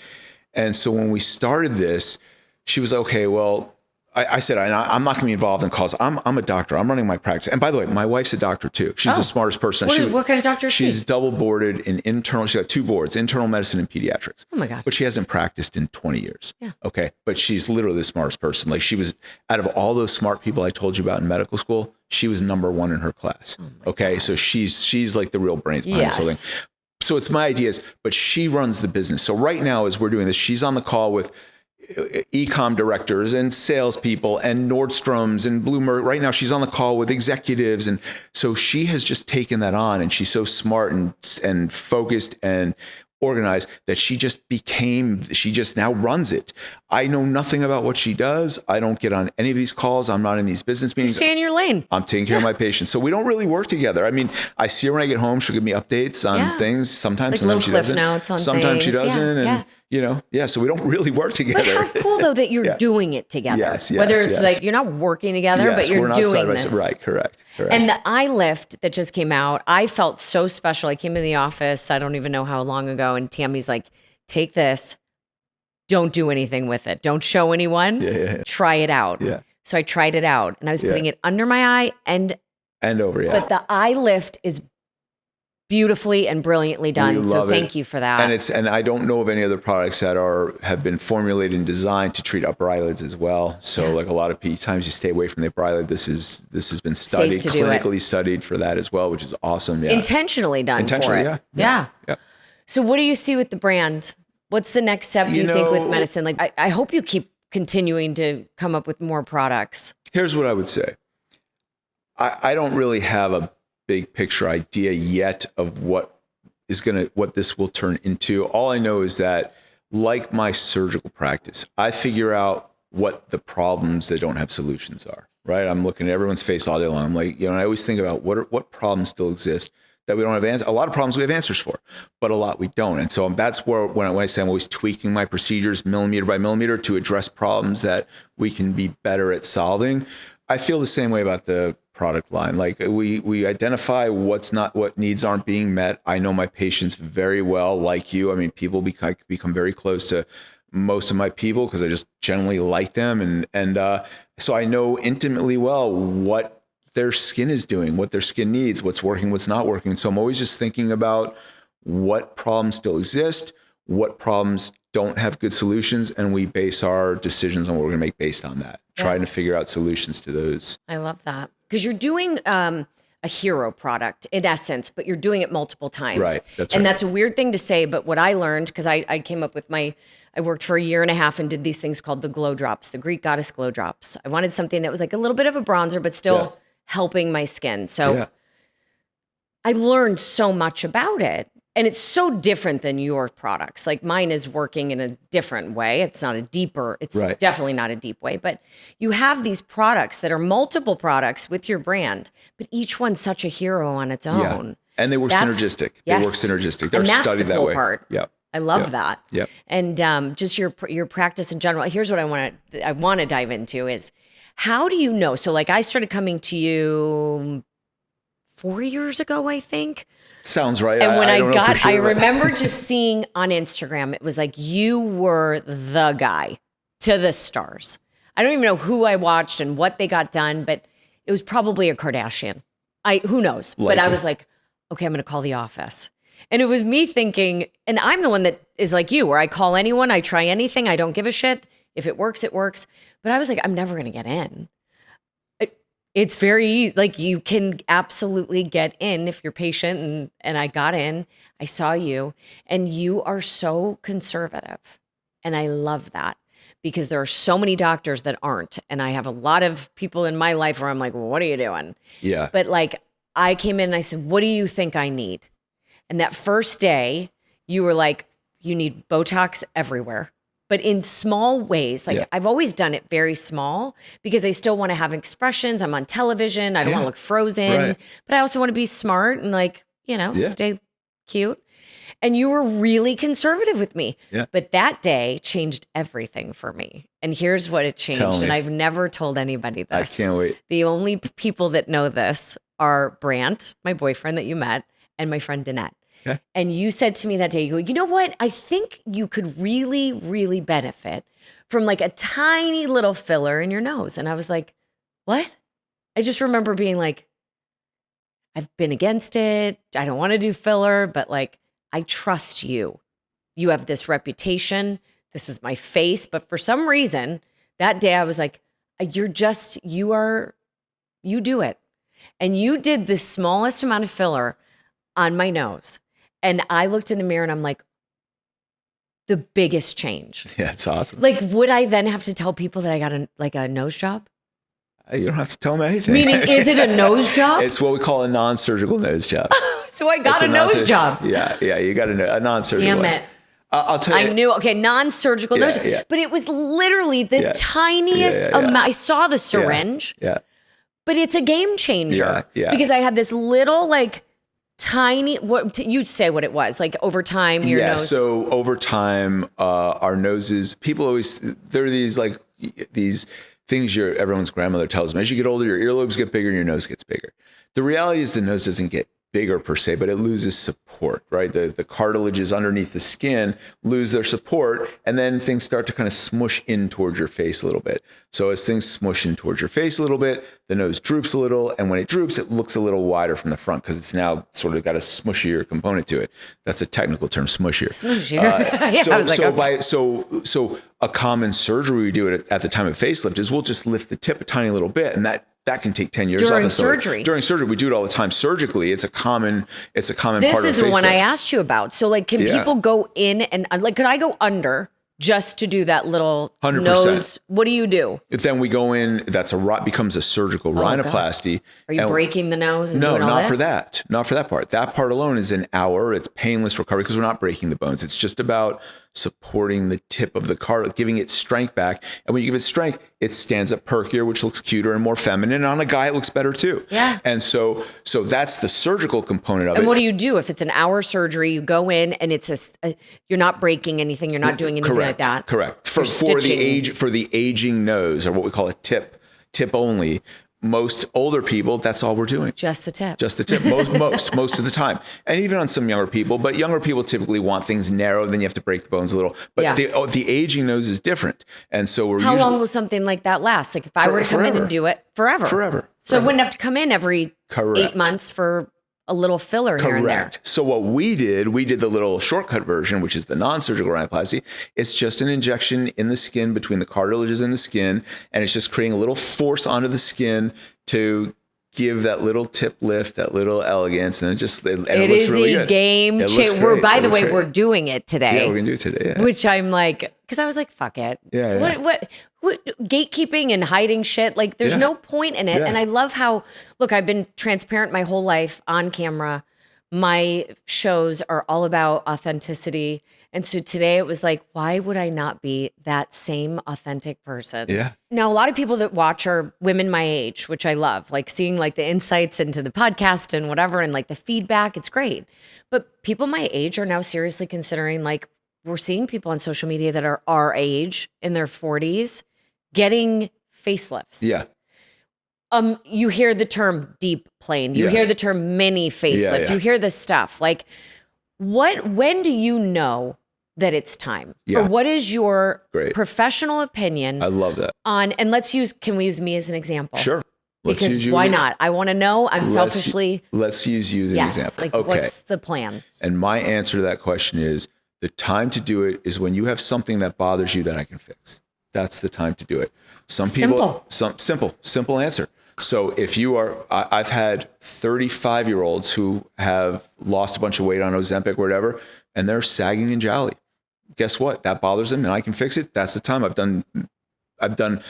And so when we started this, she was like, "Okay, well," I said, I'm not going to be involved in calls. I'm a doctor. I'm running my practice. And by the way, my wife's a doctor too. She's the smartest person. What kind of doctor is she? She's double boarded in internal. She's got 2 boards, internal medicine and pediatrics. Oh my God. But she hasn't practiced in 20 years. Yeah. Okay. But she's literally the smartest person. Like she was, out of all those smart people I told you about in medical school, she was number 1 in her class. Okay. God. So she's like the real brains behind this whole thing. So it's my ideas, but she runs the business. So right now, as we're doing this, she's on the call with e-com directors and salespeople and Nordstrom's and Bloomberg. Right now, she's on the call with executives. And so she has just taken that on, and she's so smart and focused and organized that she just now runs it. I know nothing about what she does. I don't get on any of these calls. I'm not in these business meetings. Stay in your lane. I'm taking care of my patients. So we don't really work together. I mean, I see her when I get home. She'll give me updates on things. Sometimes little she cliff doesn't. notes on Sometimes she things. doesn't. Yeah, And so we don't really work together. But how cool though that you're doing it together. Yes, Whether it's yes. like you're not working together, but you're we're not doing side by this. side. Right, correct. And the eye lift that just came out, I felt so special. I came in the office, I don't even know how long ago, and Tammy's like, "Take this, don't do anything with it. Don't show anyone. Yeah. Try it out." Yeah. So I tried it out, and I was putting it under my eye, and over, but the eye lift is beautifully and brilliantly done. So thank you for that. And I don't know of any other products that have been formulated and designed to treat upper eyelids as well. So like a lot of times you stay away from the upper eyelid. This has been studied, to do it. clinically studied for that as well, which is awesome. Yeah. Intentionally done for it. Yeah. So what do you see with the brand? What's the next step, do you think, with medicine? Like, I hope you keep continuing to come up with more products. Here's what I would say. I don't really have a big picture idea yet of what this will turn into. All I know is that, like my surgical practice, I figure out what the problems that don't have solutions are, right? I'm looking at everyone's face all day long. I'm like, I always think about what problems still exist that we don't have answers. A lot of problems we have answers for, but a lot we don't. And so that's where, when I say I'm always tweaking my procedures millimeter by millimeter to address problems that we can be better at solving. I feel the same way about the product line. Like we identify what needs aren't being met. I know my patients very well, like you. I mean, people become very close to most of my people because I just generally like them. And so I know intimately well what their skin is doing, what their skin needs, what's working, what's not working. So I'm always just thinking about what problems still exist, what problems don't have good solutions, and we base our decisions on what we're going to make based on that, trying to figure out solutions to those. I love that. Because you're doing a hero product in essence, but you're doing it multiple times. Right. That's and right. that's a weird thing to say, but what I learned, because I came up with I worked for a year and a half and did these things called the glow drops, the Greek goddess glow drops. I wanted something that was like a little bit of a bronzer, but still helping my skin. So I learned so much about it. And it's so different than your products. Like mine is working in a different way. It's not a deeper, it's definitely not a deep way. But you have these products that are multiple products with your brand, but each one's such a hero on its own. And they work synergistic. Yes. They work synergistic. They're And that's studied the that cool way. part. Yeah. I love that. Yeah. And just your practice in general. Here's what I want to dive into is how do you know? So like I started coming to you 4 years ago, I think. Sounds right. And when I sure, remember just seeing on Instagram, it was like you were the guy to the stars. I don't even know who I watched and what they got done, but it was probably a Kardashian. Who knows? Likely. But I was like, okay, I'm going to call the office. And it was me thinking, and I'm the one that is like you, where I call anyone, I try anything, I don't give a shit. If it works, it works. But I was like, I'm never going to get in. It's very easy. Like you can absolutely get in if you're patient. And I got in, I saw you, and you are so conservative. And I love that because there are so many doctors that aren't. And I have a lot of people in my life where I'm like, well, what are you doing? Yeah. But like I came in and I said, what do you think I need? And that first day you were like, you need Botox everywhere. But in small ways, like I've always done it very small because I still want to have expressions. I'm on television. I don't want to look frozen, but I also want to be smart and like, stay cute. And you were really conservative with me. Yeah. But that day changed everything for me. And here's what it changed. And I've never told anybody this. I can't wait. The only people that know this are Brant, my boyfriend that you met, and my friend Danette. Okay. And you said to me that day, you go, you know what? I think you could really, really benefit from like a tiny little filler in your nose. And I was like, what? I just remember being like, I've been against it. I don't want to do filler, but like, I trust you. You have this reputation. This is my face. But for some reason, that day I was like, you do it. And you did the smallest amount of filler on my nose. And I looked in the mirror and I'm like, the biggest change. Yeah, it's awesome. Like, would I then have to tell people that I got a nose job? You don't have to tell them anything. Meaning, is it a nose job? It's what we call a non-surgical nose job. So I got a nose job. Yeah, you got a non-surgical. Damn it. I'll tell you. I knew, non-surgical nose job. Yeah. But it was literally the tiniest amount. I saw the syringe. Yeah. But it's a game changer. Yeah. Because I had this little like tiny, you say what it was, like over time, your nose. So over time, our noses, people always, there are these things everyone's grandmother tells them. As you get older, your earlobes get bigger and your nose gets bigger. The reality is the nose doesn't get bigger per se, but it loses support, right? The cartilages underneath the skin lose their support, and then things start to kind of smush in towards your face a little bit. So as things smush in towards your face a little bit, the nose droops a little, and when it droops, it looks a little wider from the front because it's now sort of got a smushier component to it. That's a technical term, smushier. So a common surgery we do at the time of facelift is we'll just lift the tip a tiny little bit, and that can take 10 years during off. surgery. During surgery, we do it all the time. Surgically, it's a common this part of facelift. This is the one I asked you about. So like, can people go in and like, could I go under just to do that little 100%. Nose? What do you do? If then we go in, becomes a surgical rhinoplasty. Are you breaking the nose? And no, doing all not this? for that. Not for that part. That part alone is an hour. It's painless recovery because we're not breaking the bones. It's just about supporting the tip of the cartilage, giving it strength back. And when you give it strength, it stands up perkier, which looks cuter and more feminine. And on a guy, it looks better too. Yeah. And so that's the surgical component of it. And what do you do if it's an hour surgery? You go in and it's you're not breaking anything. You're not doing anything like that. Correct. For the aging nose, or what we call a tip only. Most older people, that's all we're doing. Just the tip. Just the tip. Most of the time. And even on some younger people, but younger people typically want things narrow, then you have to break the bones a little. But the aging nose is different. And so How long will something like that last? Like if I were to come in and do it forever. So I wouldn't have to come in every 8 months for a little filler here and there. So what we did the little shortcut version, which is the non-surgical rhinoplasty. It's just an injection in the skin between the cartilages and the skin, and it's just creating a little force onto the skin to give that little tip lift, that little elegance, and it It looks is really a good. game It looks changer. We're, great. by It the looks way, great. we're doing it today. Yeah, we're gonna do it today. Yeah. Which I'm like, because I was like, fuck it. Yeah, What gatekeeping and hiding shit? Like, there's Yeah. no point in it. Yeah. And I love how, look, I've been transparent my whole life on camera. My shows are all about authenticity. And so today it was like, why would I not be that same authentic person? Yeah. Now, a lot of people that watch are women my age, which I love, like seeing like the insights into the podcast and whatever, and like the feedback. It's great. But people my age are now seriously considering, like, we're seeing people on social media that are our age in their 40s getting facelifts. Yeah. You hear the term deep plane. You Yeah. hear the term mini facelift. Yeah. You hear this stuff. Like, when do you know that it's time? Yeah. Or what is your Great. professional opinion I love that. on, and can we use me as an example? Sure. Let's Because use you why again. not? I want to know. I'm selfishly, Let's use you as an yes. example. Like, Okay. what's the plan? And my answer to that question is the time to do it is when you have something that bothers you that I can fix. That's the time to do it. Some people, simple answer. So if you are, I've had 35-year-olds who have lost a bunch of weight on Ozempic or whatever, and they're sagging and jowly. Guess what? That bothers them and I can fix it. That's the time. I've done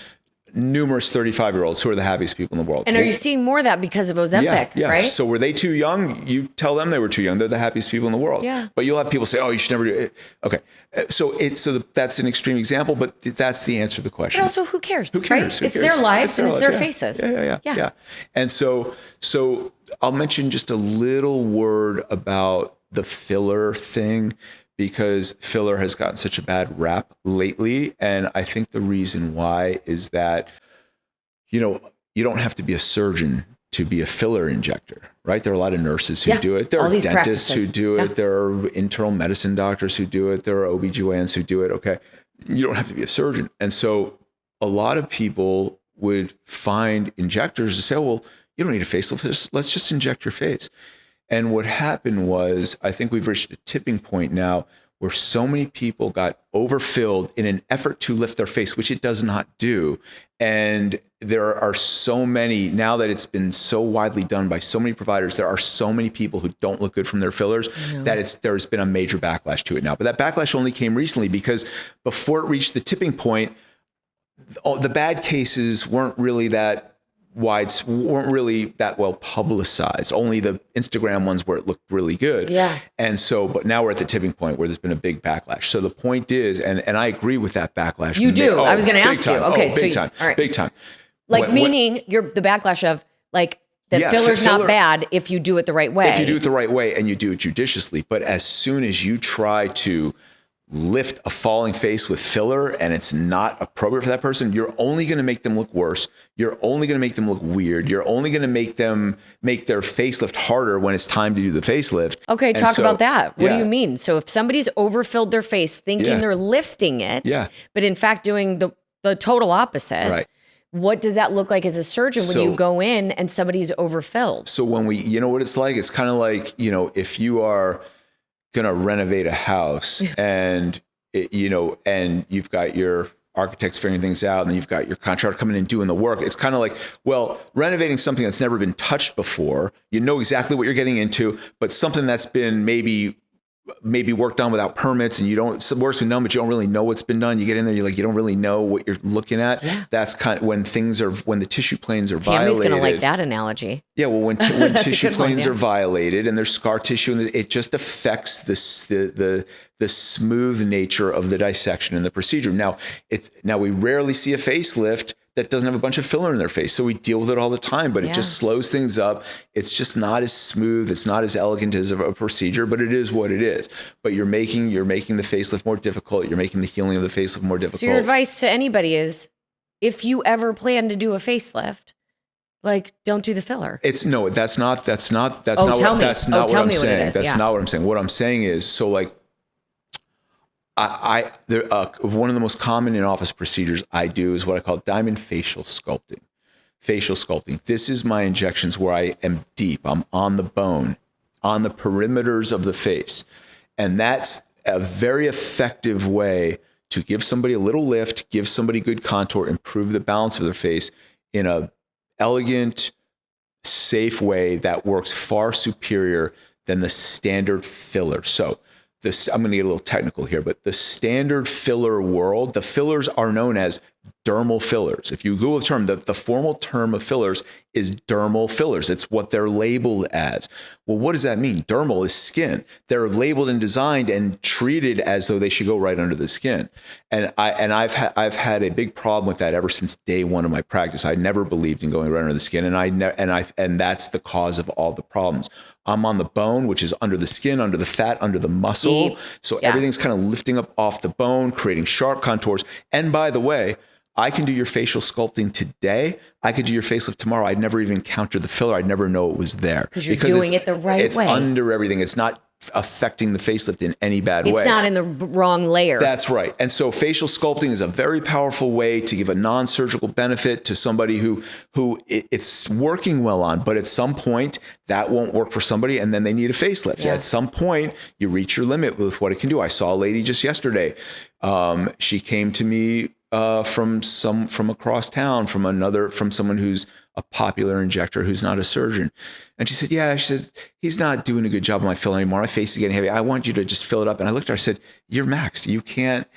numerous 35-year-olds who are the happiest people in the world. And are you seeing more of that because of Ozempic, Yeah. right? So were they too young? You tell them they were too young. They're the happiest people in the world. Yeah. But you'll have people say, "Oh, you should never do it." Okay. That's an extreme example, but that's the answer to the question. But also, who cares? Who cares? Right? It's their lives and it's their yeah. faces. Yeah. And so I'll mention just a little word about the filler thing, because filler has gotten such a bad rap lately. And I think the reason why is that, you don't have to be a surgeon to be a filler injector, right? There are a lot of nurses who do it. There all are these dentists practices. who do it. Yeah. There are internal medicine doctors who do it. There are OBGYNs who do it. Okay. You don't have to be a surgeon. And so a lot of people would find injectors to say, "Oh, well, you don't need a facelift. Let's just inject your face." And what happened was, I think we've reached a tipping point now where so many people got overfilled in an effort to lift their face, which it does not do. And there are so many, now that it's been so widely done by so many providers, there are so many people who don't look good from their fillers that there's been a major backlash to it now. But that backlash only came recently because before it reached the tipping point, the bad cases weren't really that well publicized. Only the Instagram ones where it looked really good. Yeah. And so, but now we're at the tipping point where there's been a big backlash. So the point is, and I agree with that backlash. You do. I was going to big ask you. time. Okay. Oh, big time. All right. Big time. Like, meaning you're the backlash of like, the Yeah, filler's filler- not bad if you do it the right way. If you do it the right way and you do it judiciously. But as soon as you try to lift a falling face with filler and it's not appropriate for that person, you're only going to make them look worse. You're only going to make them look weird. You're only going to make their facelift harder when it's time to do the facelift. Okay, And talk so- about that. What do yeah. you mean? So if somebody's overfilled their face thinking Yeah. they're lifting it, Yeah. but in fact doing the total opposite, Right. what does that look like as a surgeon when So- you go in and somebody's overfilled? So when you know what it's like? It's kind of like, if you are going to renovate a house and and you've got your architects figuring things out and then you've got your contractor coming in and doing the work. It's kind of like, well, renovating something that's never been touched before, you know exactly what you're getting into, but something that's been maybe worked on without permits and some work's been done, but you don't really know what's been done. You get in there, you don't really know what you're looking at. Yeah. That's kind of when the tissue planes are Tammy's violated. going to like that analogy. Yeah, well, when That's a tissue good one, planes yeah. are violated and there's scar tissue, and it just affects the smooth nature of the dissection and the procedure. Now we rarely see a facelift that doesn't have a bunch of filler in their face, so we deal with it all the time. But it just slows things up. It's just not as smooth. It's not as elegant as a procedure, but it is what it is. But you're making the facelift more difficult. You're making the healing of the facelift more difficult. So your advice to anybody is, if you ever plan to do a facelift, like, don't do the filler. That's not what I'm saying. That's tell not me what what I'm it saying. is, That's yeah. not what I'm saying. What I'm saying is, so like, one of the most common in-office procedures I do is what I call diamond facial sculpting. Facial sculpting. This is my injections where I am deep. I'm on the bone, on the perimeters of the face. And that's a very effective way to give somebody a little lift, give somebody good contour, improve the balance of their face in a elegant, safe way that works far superior than the standard filler. So I'm going to get a little technical here, but the standard filler world, the fillers are known as dermal fillers. If you Google the term, the formal term of fillers is dermal fillers. It's what they're labeled as. Well, what does that mean? Dermal is skin. They're labeled and designed and treated as though they should go right under the skin. And I've had a big problem with that ever since day one of my practice. I never believed in going right under the skin, and that's the cause of all the problems. I'm on the bone, which is under the skin, under the fat, under the muscle. So everything's kind of lifting up off the bone, creating sharp contours. And by the way, I can do your facial sculpting today. I could do your facelift tomorrow. I'd never even encounter the filler. I'd never know it was there. Because you're doing it the right way. It's under everything. It's not affecting the facelift in any bad way. It's not in the wrong layer. That's right. And so facial sculpting is a very powerful way to give a non-surgical benefit to somebody who it's working well on, but at some point that won't work for somebody and then they need a facelift. Yeah. At some point you reach your limit with what it can do. I saw a lady just yesterday. She came to me from across town, from someone who's a popular injector who's not a surgeon. And she said, he's not doing a good job on my fill anymore. My face is getting heavy. I want you to just fill it up. And I looked at her, I said, you're maxed. You can't,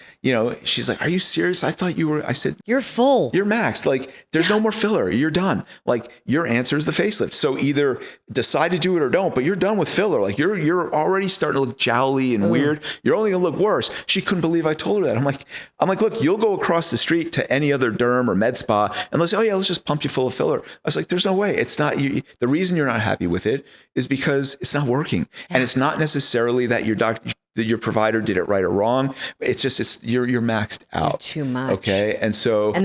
she's like, are you serious? I thought you were, I said, you're full. You're maxed. Like there's no more filler. You're done. Like your answer is the facelift. So either decide to do it or don't, but you're done with filler. Like you're already starting to look jowly and weird. You're only gonna look worse. She couldn't believe I told her that. I'm like, look, you'll go across the street to any other derm or med spa and they'll say, oh yeah, let's just pump you full of filler. I was like, there's no way. It's not you. The reason you're not happy with it is because it's not working. Yeah. And it's not necessarily that your provider did it right or wrong. It's just, you're maxed out. You're too much. Okay. And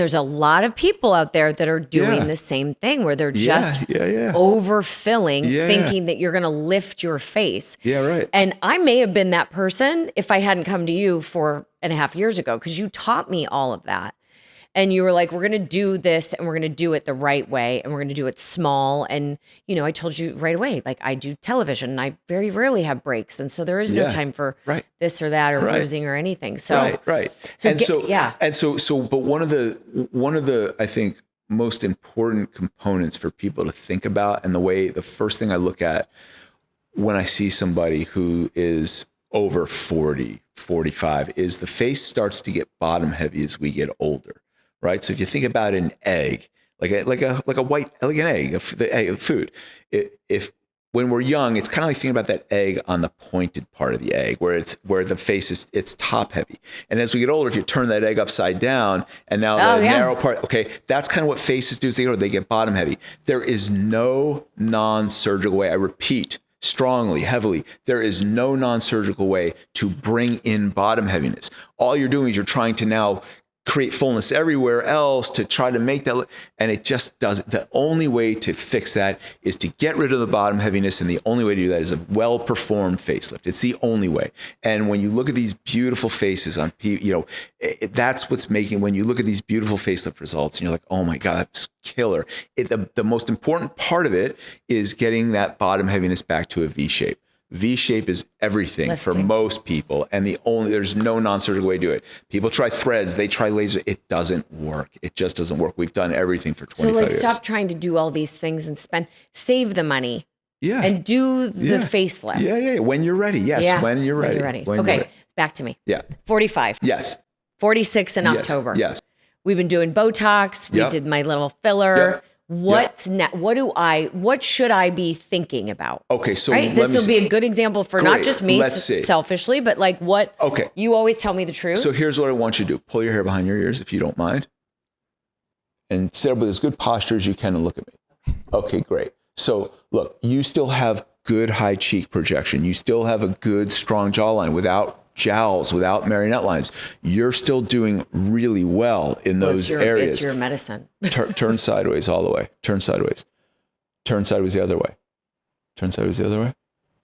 there's a lot of people out there that are doing the same thing where they're just overfilling, thinking that you're going to lift your face. Yeah. Right. And I may have been that person if I hadn't come to you 4.5 years ago, because you taught me all of that. And you were like, we're going to do this and we're going to do it the right way. And we're going to do it small. And, I told you right away, like I do television and I very rarely have breaks. And so there is no time for this or that or bruising or anything. So, right. But one of the, I think, most important components for people to think about, and the first thing I look at when I see somebody who is over 40, 45 is the face starts to get bottom heavy as we get older. Right. So if you think about an egg, like an egg of food, if when we're young, it's kind of like thinking about that egg on the pointed part of the egg where the face it's top heavy. And as we get older, if you turn that egg upside down and now the narrow part, that's kind of what faces do. They get bottom heavy. There is no non-surgical way. I repeat strongly, heavily, there is no non-surgical way to bring in bottom heaviness. All you're doing is you're trying to now create fullness everywhere else to try to make that, and it just doesn't. The only way to fix that is to get rid of the bottom heaviness, and the only way to do that is a well-performed facelift. It's the only way. And when you look at these beautiful faces on people, that's what's making, when you look at these beautiful facelift results and you're like, oh my God, that's killer. The most important part of it is getting that bottom heaviness back to a V shape. V shape is everything for most people. And there's no non-surgical way to do it. People try threads, they try laser. It doesn't work. It just doesn't work. We've done everything for 25 years. Stop trying to do all these things and save the money. Yeah. And do the facelift. Yeah. When you're ready. Yes. Yeah. When you're ready. Okay. Back to me. Yeah. 45. Yes. 46 in October. Yes. We've been doing Botox. We did my little filler. Yep. What's next? What should I be thinking about? Okay, so this will be a good example for not just me selfishly, but like what you always tell me the truth. So here's what I want you to do. Pull your hair behind your ears if you don't mind. And sit up with as good posture as you can and look at me. Okay, great. So look, you still have good high cheek projection. You still have a good strong jawline without jowls, without marionette lines. You're still doing really well in those areas. It's your medicine. Turn sideways all the way. Turn sideways. Turn sideways the other way. Turn sideways the other way.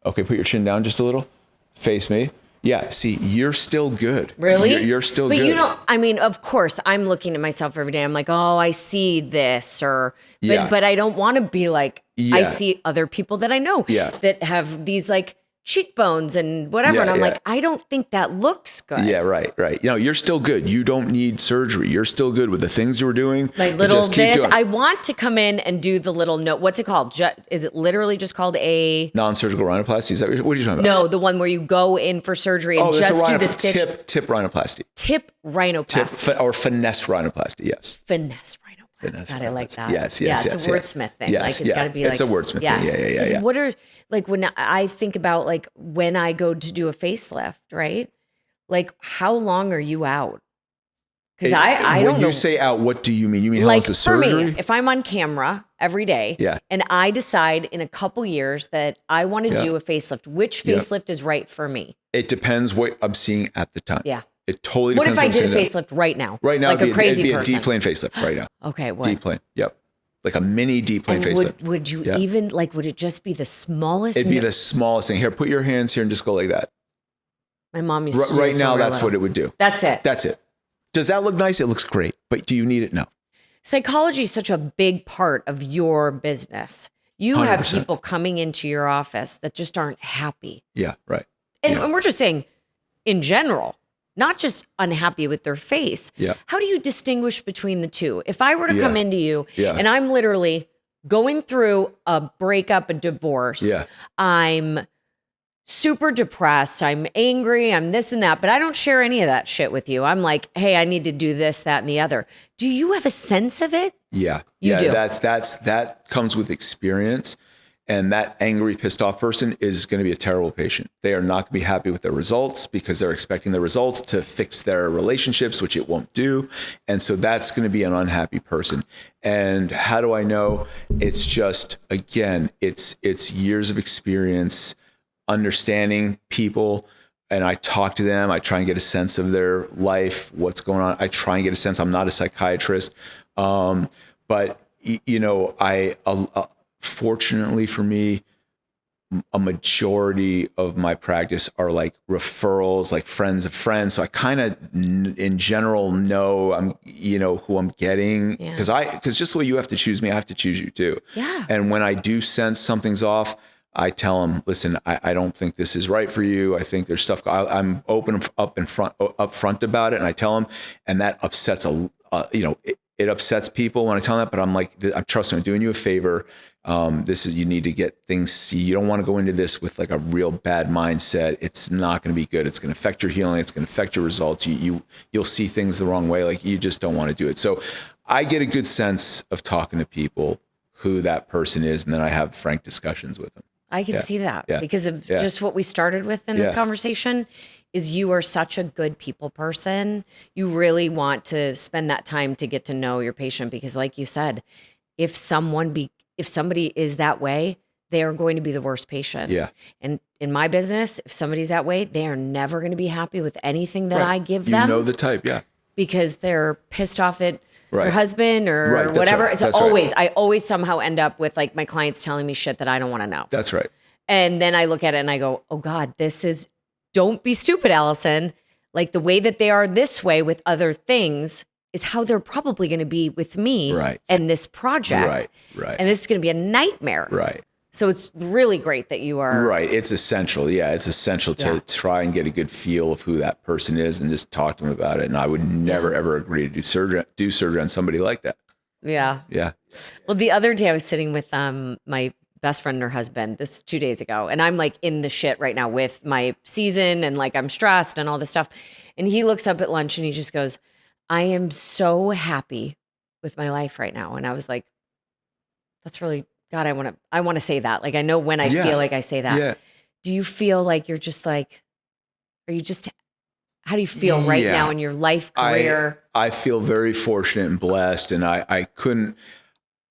Okay, put your chin down just a little. Face me. Yeah, see, you're still good. Really? You're still good. But of course, I'm looking at myself every day. I'm like, oh, I see this, but I don't want to be like, I see other people that I know that have these like cheekbones and whatever. Yeah, and I'm yeah. like, I don't think that looks good. Yeah, right. You know, you're still good. You don't need surgery. You're still good with the things you were doing. Like You little just keep this. doing it. I want to come in and do the little note. What's it called? Is it literally just called a Non-surgical rhinoplasty. Is that what are you talking about? no? The one where you go in for surgery and that's just a do the stitch. tip rhinoplasty. Tip rhinoplasty. Or finesse rhinoplasty. Yes. Finesse rhinoplasty. Finesse God, I like rhinoplasty. that. Yes, Yeah, yes, it's a yes. wordsmith thing. Yes, Like it's yeah. got to be It's like a wordsmith thing. Yeah. 'Cause what are like when I think about like when I go to do a facelift, right? Like how long are you out? Because I when don't know. you say out, what do you mean? You mean how Like long's the for surgery? me, if I'm on camera every day, Yeah. and I decide in a couple years that I want to Yeah. do a facelift, which Yeah. facelift is right for me? It depends what I'm seeing at the time. Yeah. It totally What depends. if I what did I'm a seeing facelift right now? Right now, like a crazy it'd be person. a D-plane facelift right now. Okay, what? D-plane. Yep. Like a mini D-plane And facelift. would you Yeah. even like? Would it just be the smallest? It'd be the smallest thing. Here, put your hands here and just go like that. My mom used to do Right this when now, we were that's little. what it would do. That's it. That's it. Does that look nice? It looks great. But do you need it? No. Psychology is such a big part of your business. You have 100%. people coming into your office that just aren't happy. Yeah, right. And, Yeah. and we're just saying in general, not just unhappy with their face. Yeah. How do you distinguish between the two? If I were to Yeah. come into you Yeah. and I'm literally going through a breakup, a divorce, Yeah. I'm super depressed, I'm angry, I'm this and that, but I don't share any of that shit with you. I'm like, hey, I need to do this, that, and the other. Do you have a sense of it? Yeah. You yeah. do. That comes with experience. And that angry, pissed off person is going to be a terrible patient. They are not going to be happy with their results because they're expecting the results to fix their relationships, which it won't do. And so that's going to be an unhappy person. And how do I know? It's just, again, it's years of experience, understanding people. And I talk to them. I try and get a sense of their life, what's going on. I try and get a sense. I'm not a psychiatrist. But you know, fortunately for me, a majority of my practice are like referrals, like friends of friends. So I kind of, in general, know who I'm getting because just the way you have to choose me, I have to choose you too. Yeah. And when I do sense something's off, I tell them, listen, I don't think this is right for you. I think there's stuff. I'm open up front about it, and I tell them, and that upsets it upsets people when I tell them that. But I'm like, trust me, I'm doing you a favor. You need to get things. You don't want to go into this with like a real bad mindset. It's not going to be good. It's going to affect your healing. It's going to affect your results. You'll see things the wrong way. Like you just don't want to do it. So I get a good sense of talking to people who that person is, and then I have frank discussions with them. I can see that Yeah. because of Yeah. just what we started with in this Yeah. conversation is you are such a good people person. You really want to spend that time to get to know your patient because like you said, if somebody is that way, they are going to be the worst patient. Yeah. And in my business, if somebody's that way, they are never going to be happy with anything that Right. I give You them know the type. Yeah. because they're pissed off at their Right. husband or Right, that's whatever. right, It's that's right. always, I always somehow end up with like my clients telling me shit that I don't want to know. That's right. And then I look at it and I go, oh God, don't be stupid, Allison. Like the way that they are this way with other things is how they're probably going to be with me Right. and this project. Right. Right. And this is going to be a nightmare. Right. So it's really great that you are. Right. It's essential. Yeah. It's essential to Yeah. try and get a good feel of who that person is and just talk to them about it. And I would never, ever agree to do surgery on somebody like that. Yeah. Yeah. Well, the other day I was sitting with my best friend and her husband this 2 days ago. And I'm like in the shit right now with my season and like I'm stressed and all this stuff. And he looks up at lunch and he just goes, I am so happy with my life right now. And I was like, that's really, God, I want to say that. Like I know when I Yeah. feel like I say that. Yeah. Do you feel like you're just like, how do you feel right Yeah. now in your life, career? I feel very fortunate and blessed. And I couldn't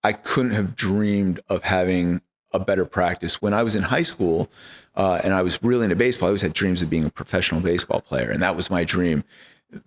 have dreamed of having a better practice. When I was in high school and I was really into baseball, I always had dreams of being a professional baseball player. And that was my dream.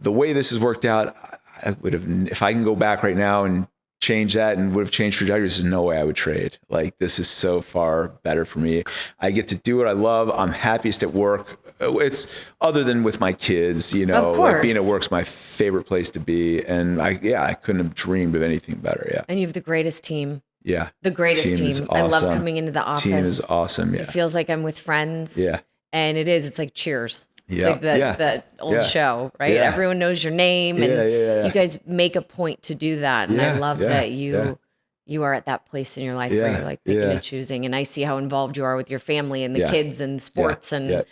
The way this has worked out, I would have, if I can go back right now and change that and would have changed trajectories, there's no way I would trade. Like this is so far better for me. I get to do what I love. I'm happiest at work. It's other than with my kids, Of like course. being at work's my favorite place to be. And I couldn't have dreamed of anything better. Yeah. And you have the greatest team. Yeah. The greatest team. is I love awesome. coming into the office. Team is awesome. Yeah. It feels like I'm with friends. Yeah. And it's like Cheers. Yeah. Like the old show, right? Yeah. Everyone knows your name, and you guys make a point to do that. And I love that you are at that place in your life where you're like picking and choosing. And I see how involved you are with your family and the kids and sports and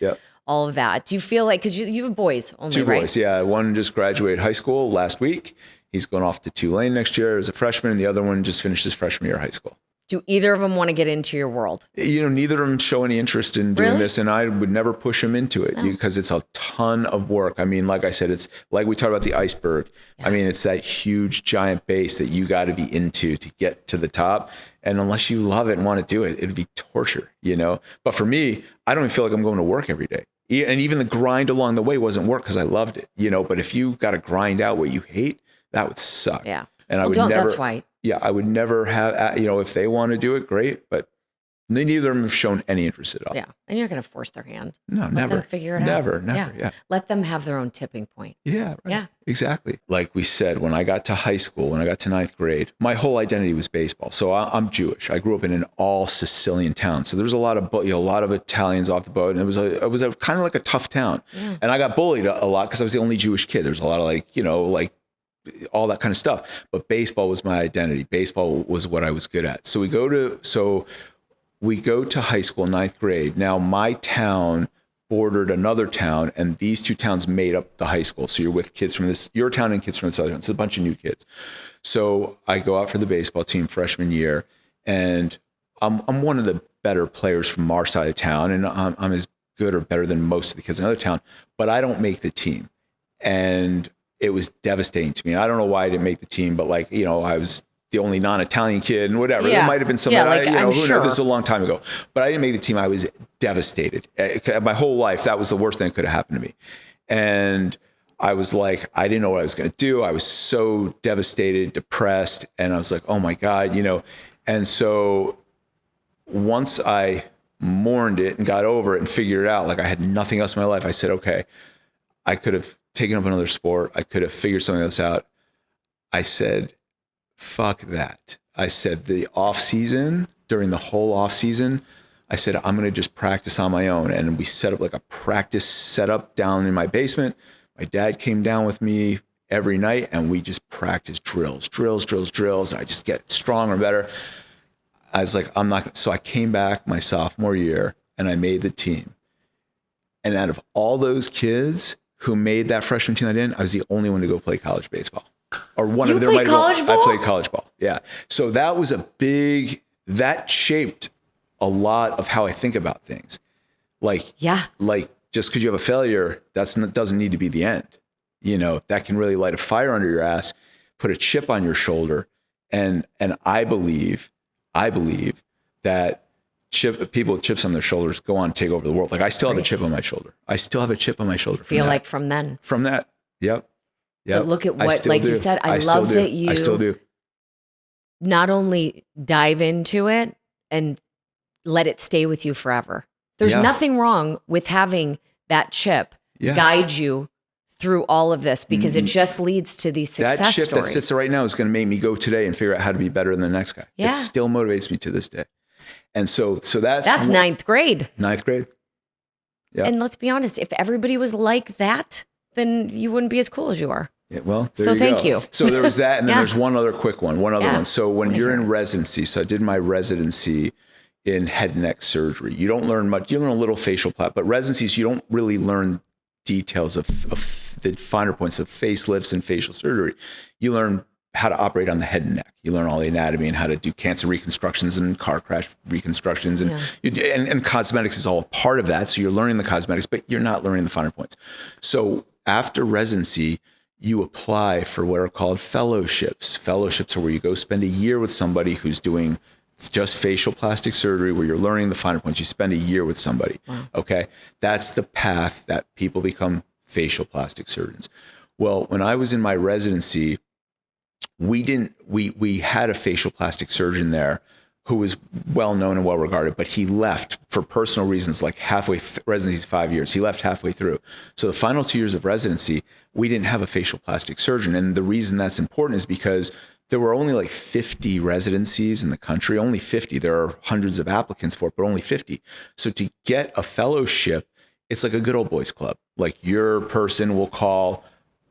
all of that. Do you feel like, because you have boys only, Two right? boys, yeah. One just graduated high school last week. He's going off to Tulane next year as a freshman. And the other one just finished his freshman year of high school. Do either of them want to get into your world? Neither of them show any interest in doing this, and I would never push them into it because it's a ton of work. I mean, like I said, it's like we talked about the iceberg. I mean, it's that huge, giant base that you got to be into to get to the top. And unless you love it and want to do it, it'd be torture, But for me, I don't even feel like I'm going to work every day. And even the grind along the way wasn't work because I loved it, But if you got to grind out what you hate, that would suck. Yeah. And I would never. That's why. Yeah, I would never have, if they want to do it, great. But neither of them have shown any interest at all. Yeah. And you're going to force their hand. No, Let never. them figure it out. Never. Yeah. Let them have their own tipping point. Yeah. Right. Yeah. Exactly. Like we said, when I got to high school, when I got to 9th grade, my whole identity was baseball. So I'm Jewish. I grew up in an all Sicilian town. So there was a lot of Italians off the boat, and it was a kind of like a tough town. Yeah. And I got bullied a lot because I was the only Jewish kid. There's a lot of all that kind of stuff. But baseball was my identity. Baseball was what I was good at. So we go to high school, 9th grade. Now my town bordered another town, and these two towns made up the high school. So you're with kids from your town and kids from this other town. So a bunch of new kids. So I go out for the baseball team freshman year, and I'm one of the better players from our side of town, and I'm as good or better than most of the kids in another town, but I don't make the team. And it was devastating to me. I don't know why I didn't make the team, but I was the only non-Italian kid and whatever. There might've been some, I'm who knows, sure. this is a long time ago, but I didn't make the team. I was devastated. My whole life, that was the worst thing that could have happened to me. And I was like, I didn't know what I was going to do. I was so devastated, depressed. And I was like, oh my God, and so once I mourned it and got over it and figured it out, like I had nothing else in my life, I said, okay, I could have taken up another sport. I could have figured something else out. I said, fuck that. I said during the whole off season, I said, I'm going to just practice on my own. And we set up like a practice setup down in my basement. My dad came down with me every night, and we just practiced drills. And I just get stronger and better. I was like, so I came back my sophomore year and I made the team. And out of all those kids who made that freshman team I was the only one to go play college baseball. Or one of them might have gone. I played college ball. Yeah. So that was that shaped a lot of how I think about things. Like just because you have a failure, doesn't need to be the end. That can really light a fire under your ass, put a chip on your shoulder. And I believe that people with chips on their shoulders go on to take over the world. Like I still have a chip on my shoulder. Feel like from that. Yep. But look at what, like you said, I love that you I still do. Not only dive into it and let it stay with you forever. There's nothing wrong with having that chip guide you through all of this, because it just leads to these success that chip stories. That sits there right now is going to make me go today and figure out how to be better than the next guy. Yeah. It still motivates me to this day. And so that's 9th grade. 9th grade. Yeah. And let's be honest, if everybody was like that, then you wouldn't be as cool as you are. Yeah, well, thank you. So there was that. And then there's one other quick one. So when you're in residency, so I did my residency in head and neck surgery. You don't learn much. You learn a little facial plot, but residencies, you don't really learn details of the finer points of facelifts and facial surgery. You learn how to operate on the head and neck. You learn all the anatomy and how to do cancer reconstructions and car crash reconstructions. And, and cosmetics is all a part of that. So you're learning the cosmetics, but you're not learning the finer points. So after residency, you apply for what are called fellowships. Fellowships are where you go spend a year with somebody who's doing just facial plastic surgery, where you're learning the finer points. You spend a year with somebody. Wow. Okay. That's the path that people become facial plastic surgeons. Well, when I was in my residency, we had a facial plastic surgeon there who was well known and well regarded, but he left for personal reasons, like residency 5 years. He left halfway through. So the final 2 years of residency, we didn't have a facial plastic surgeon. And the reason that's important is because there were only like 50 residencies in the country, only 50. There are hundreds of applicants for it, but only 50. So to get a fellowship it's like a good old boys club. Like your person will call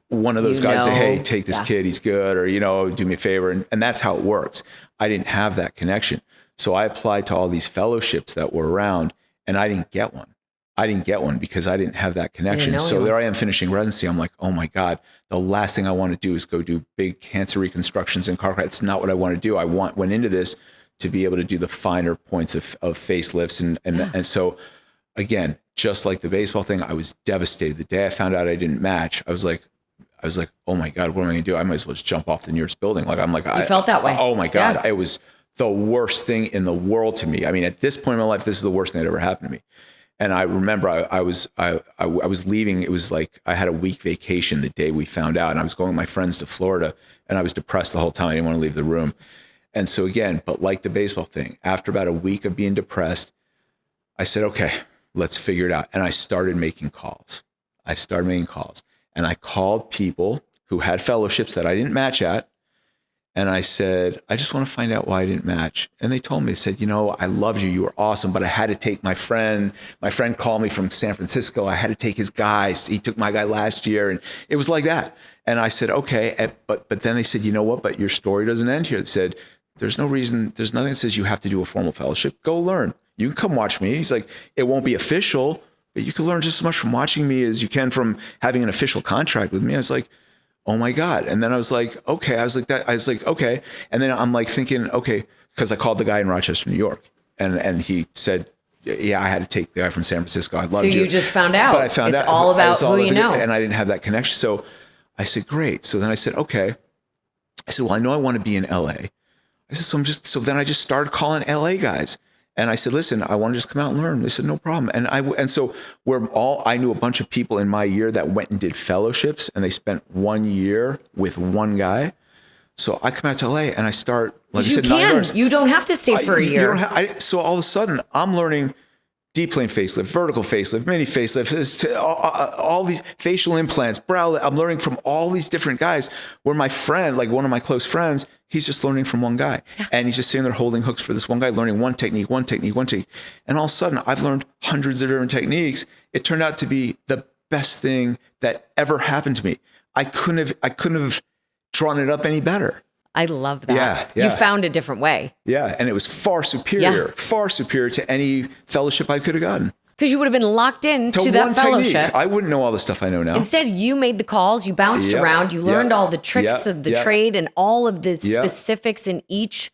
one of those You guys, say, know. hey, take this Yeah. kid, he's good, or, do me a favor. And that's how it works. I didn't have that connection. So I applied to all these fellowships that were around, and I didn't get one. I didn't get one because I didn't have that connection. know So anyone. there I am finishing residency. I'm like, oh my God, the last thing I want to do is go do big cancer reconstructions and car cracks. It's not what I want to do. I went into this to be able to do the finer points of facelifts. And so again, just like the baseball thing, I was devastated. The day I found out I didn't match, I was like, oh my God, what am I going to do? I might as well just jump off the nearest building. Like, I'm like, You felt that way. Oh my God. Yeah. It was the worst thing in the world to me. I mean, at this point in my life, this is the worst thing that ever happened to me. And I remember I was leaving. It was like I had a week vacation the day we found out, and I was going with my friends to Florida, and I was depressed the whole time. I didn't want to leave the room. And so again, but like the baseball thing, after about a week of being depressed, I said, okay, let's figure it out. And I started making calls. And I called people who had fellowships that I didn't match at. And I said, I just want to find out why I didn't match. And they told me, they said, I loved you. You were awesome, but I had to take my friend. My friend called me from San Francisco. I had to take his guys. He took my guy last year. And it was like that. And I said, okay. But then they said, you know what? But your story doesn't end here. They said, there's no reason. There's nothing that says you have to do a formal fellowship. Go learn. You can come watch me. He's like, it won't be official, but you can learn just as much from watching me as you can from having an official contract with me. I was like, oh my God. And then I was like, okay. I was like, okay. And then I'm like thinking, okay, because I called the guy in Rochester, New York. And he said, yeah, I had to take the guy from San Francisco. I loved you. So you just found out. But I found out. It's all about who you know. And I didn't have that connection. So I said, great. So then I said, okay. I said, well, I know I want to be in LA. I said, so then I just started calling LA guys. And I said, listen, I want to just come out and learn. They said, no problem. And so I knew a bunch of people in my year that went and did fellowships, and they spent 1 year with one guy. So I come out to LA and I start, like I said, 9 hours. You don't have to stay for a year. So all of a sudden I'm learning deep plane facelift, vertical facelift, mini facelift, all these facial implants, brow. I'm learning from all these different guys, where my friend, like one of my close friends, he's just learning from one guy. And he's just sitting there holding hooks for this one guy, learning one technique. And all of a sudden I've learned hundreds of different techniques. It turned out to be the best thing that ever happened to me. I couldn't have drawn it up any better. I love that. Yeah. You found a different way. Yeah. And it was far superior to any fellowship I could have gotten. Because you would have been locked in to that one fellowship. technique. I wouldn't know all the stuff I know now. Instead, you made the calls, you bounced around, you learned all the tricks of the trade and all of the specifics in each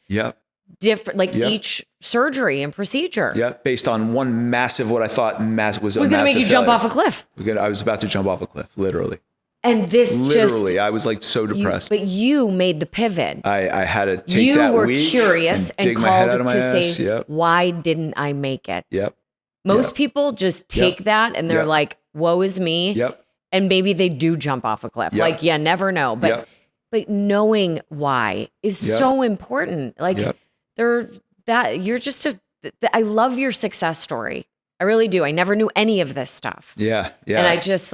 different, each surgery and procedure. Yeah, based on one massive, what I thought was going to make you jump off a cliff. I was about to jump off a cliff, literally. And this literally, I was like so depressed. But you made the pivot. I had to take that week. You were curious and dig my head out called of my to ass. say, why didn't I make it? Yep. Most people just take that and they're like, woe is me. Yep. And maybe they do jump off a cliff. Like, never know. But knowing why is so important. Like you're just I love your success story. I really do. I never knew any of this stuff. Yeah. Yeah. And I just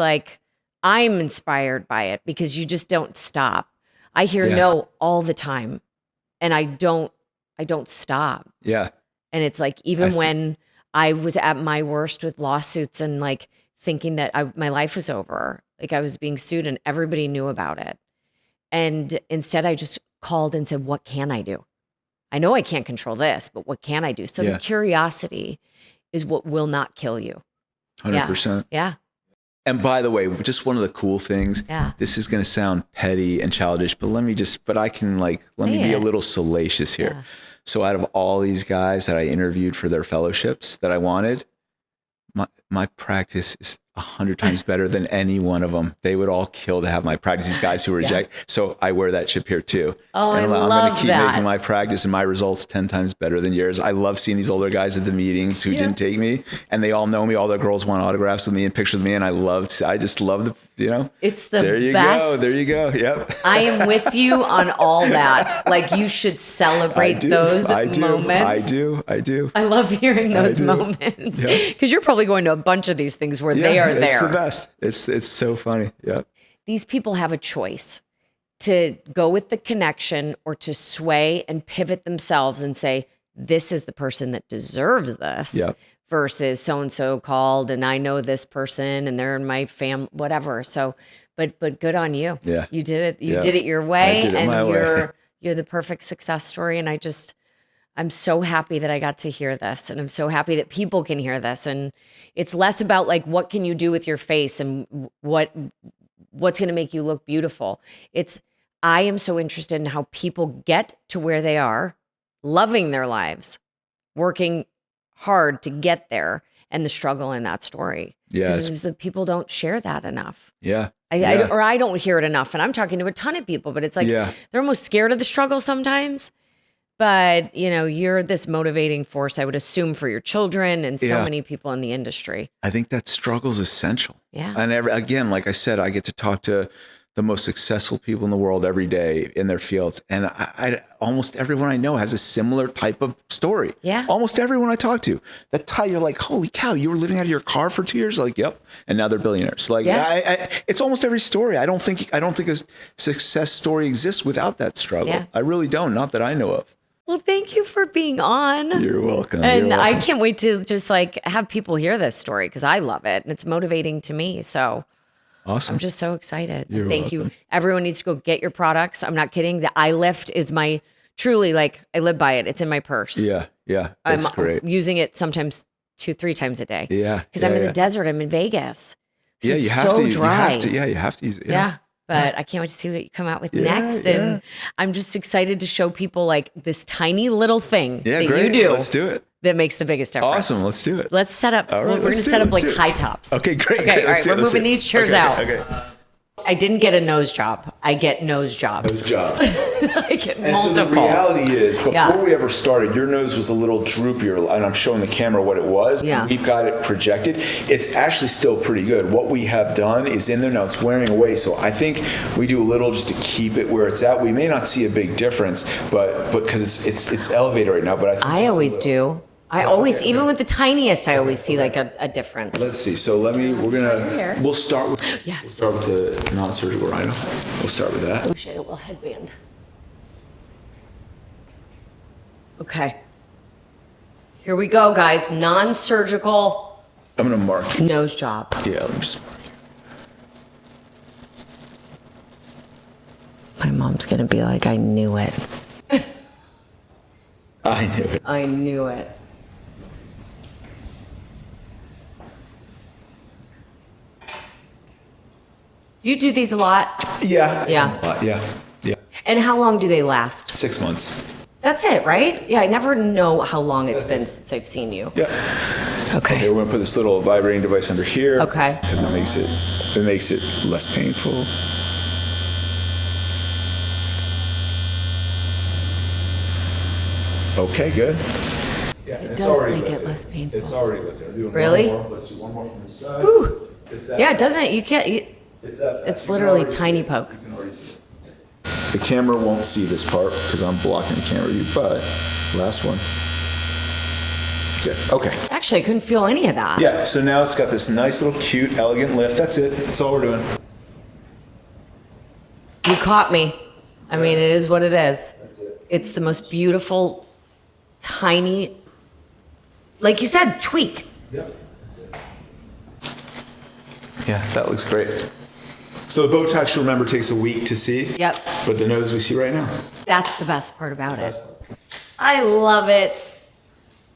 I'm inspired by it because you just don't stop. I hear no all the time and I don't stop. Yeah. And it's like, even when I was at my worst with lawsuits and thinking that my life was over, I was being sued and everybody knew about it. And instead I just called and said, what can I do? I know I can't control this, but what can I do? So the curiosity is what will not kill you. 100%. Yeah. And by the way, just one of the cool things, this is going to sound petty and childish, but let me be a little salacious here. Yeah. So out of all these guys that I interviewed for their fellowships that I wanted, my practice is 100 times better than any one of them. They would all kill to have my practice, these guys who reject. So I wear that chip here too. Oh, and I'm going to keep making my practice and my results 10 times better than yours. I love seeing these older guys at the meetings who didn't take me, and they all know me. All their girls want autographs with me and pictures with me. And I just love it's the there you best. go. There you go. Yep. I am with you on all that. You should celebrate those moments. I do. I love hearing those moments because you're probably going to a bunch of these things where they are there. It's the best. It's so funny. Yeah. These people have a choice to go with the connection or to sway and pivot themselves and say, this is the person that deserves this versus so-and-so called and I know this person and they're in my family, whatever. So, but good on you. Yeah. You did it. You Yeah. did it your way, I did it and my way. you're the perfect success story. And I'm so happy that I got to hear this, and I'm so happy that people can hear this. And it's less about like what can you do with your face and what's going to make you look beautiful. I am so interested in how people get to where they are, loving their lives, working hard to get there, and the struggle in that story. Yeah. Because people don't share that enough. Yeah. I don't hear it enough. And I'm talking to a ton of people, but it's like Yeah. they're almost scared of the struggle sometimes. But, you're this motivating force, I would assume, for your children and so Yeah. many people in the industry. I think that struggle is essential. Yeah. And again, like I said, I get to talk to the most successful people in the world every day in their fields. And I almost everyone I know has a similar type of story. Yeah. Almost everyone I talk to, you're like, holy cow, you were living out of your car for 2 years? Like, yep. And now they're billionaires. Like, Yeah. it's almost every story. I don't think a success story exists without that struggle. Yeah. I really don't. Not that I know of. Well, thank you for being on. You're welcome. And You're I welcome. can't wait to just like have people hear this story because I love it and it's motivating to me. So Awesome. I'm just so excited. You're Thank you. welcome. Everyone needs to go get your products. I'm not kidding. The eye lift is my truly like I live by it. It's in my purse. Yeah. Yeah. That's great. Using it sometimes 2-3 times a day. Yeah. Because I'm in the desert. I'm in Vegas. So Yeah. it's You have so to. dry. You have to use it. Yeah. But I can't wait to see what you come out with Yeah, next. yeah. And I'm just excited to show people like this tiny little thing Yeah. that Great. you do Let's do it. that makes the biggest difference. Awesome. Let's do it. Let's set up. All right, We're going to let's do set it, up let's like do it. high tops. Okay, great. Okay, great. all Let's right. do it, We're let's do moving it. these chairs Okay, out. Okay. I didn't get a nose job. I get nose jobs. Good job. I get And so the multiple. reality is, before Yeah. we ever started, your nose was a little droopier, and I'm showing the camera what it was. Yeah. And we've got it projected. It's actually still pretty good. What we have done is in there now. It's wearing away. So I think we do a little just to keep it where it's at. We may not see a big difference, but because it's elevated right now. But I think I just a always little. do. I always, even with the tiniest, I always see like a difference. Let's see. So we'll start with Yes. we'll start with the non-surgical rhino. We'll start with that. Oh shit, a little headband. Okay. Here we go, guys. Non-surgical I'm gonna mark. nose job. Yeah, let me just mark. My mom's gonna be like, I knew it. I knew it. I knew it. Do you do these a lot? Yeah. Yeah. Yeah. And how long do they last? 6 months. That's it, right? Yeah, I never know how long it's been since I've seen you. Yeah. Okay. Okay, we're gonna put this little vibrating device under here. Okay. Because it makes it less painful. Okay, good. Yeah, It does make it less painful. It's already with there. Doing Really? One more. Let's do one more from the side. Whew. It's that Yeah, it doesn't. You can't. It's that fast. It's You can literally already see tiny it. poke. You can already see it. The camera won't see this part because I'm blocking the camera view, but last one. Good. Okay. Actually, I couldn't feel any of that. Yeah, so now it's got this nice little cute, elegant lift. That's it. That's all we're doing. You caught me. I mean, it is what it is. That's it. It's the most beautiful, tiny, like you said, tweak. Yep. That's it. Yeah, that looks great. So the Botox, remember, takes a week to see. Yep. But the nose we see right now. That's the best part about it. I love it.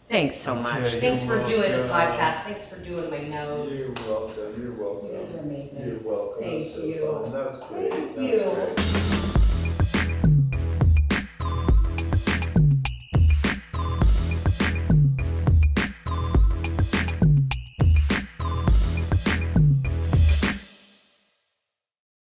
Thanks so much. Okay, Thanks you're for doing the welcome. podcast. Thanks for doing my nose. You're welcome. You're welcome. You guys are amazing. You're welcome. Thank That's so you. fun. That was great. Thank That was you. great.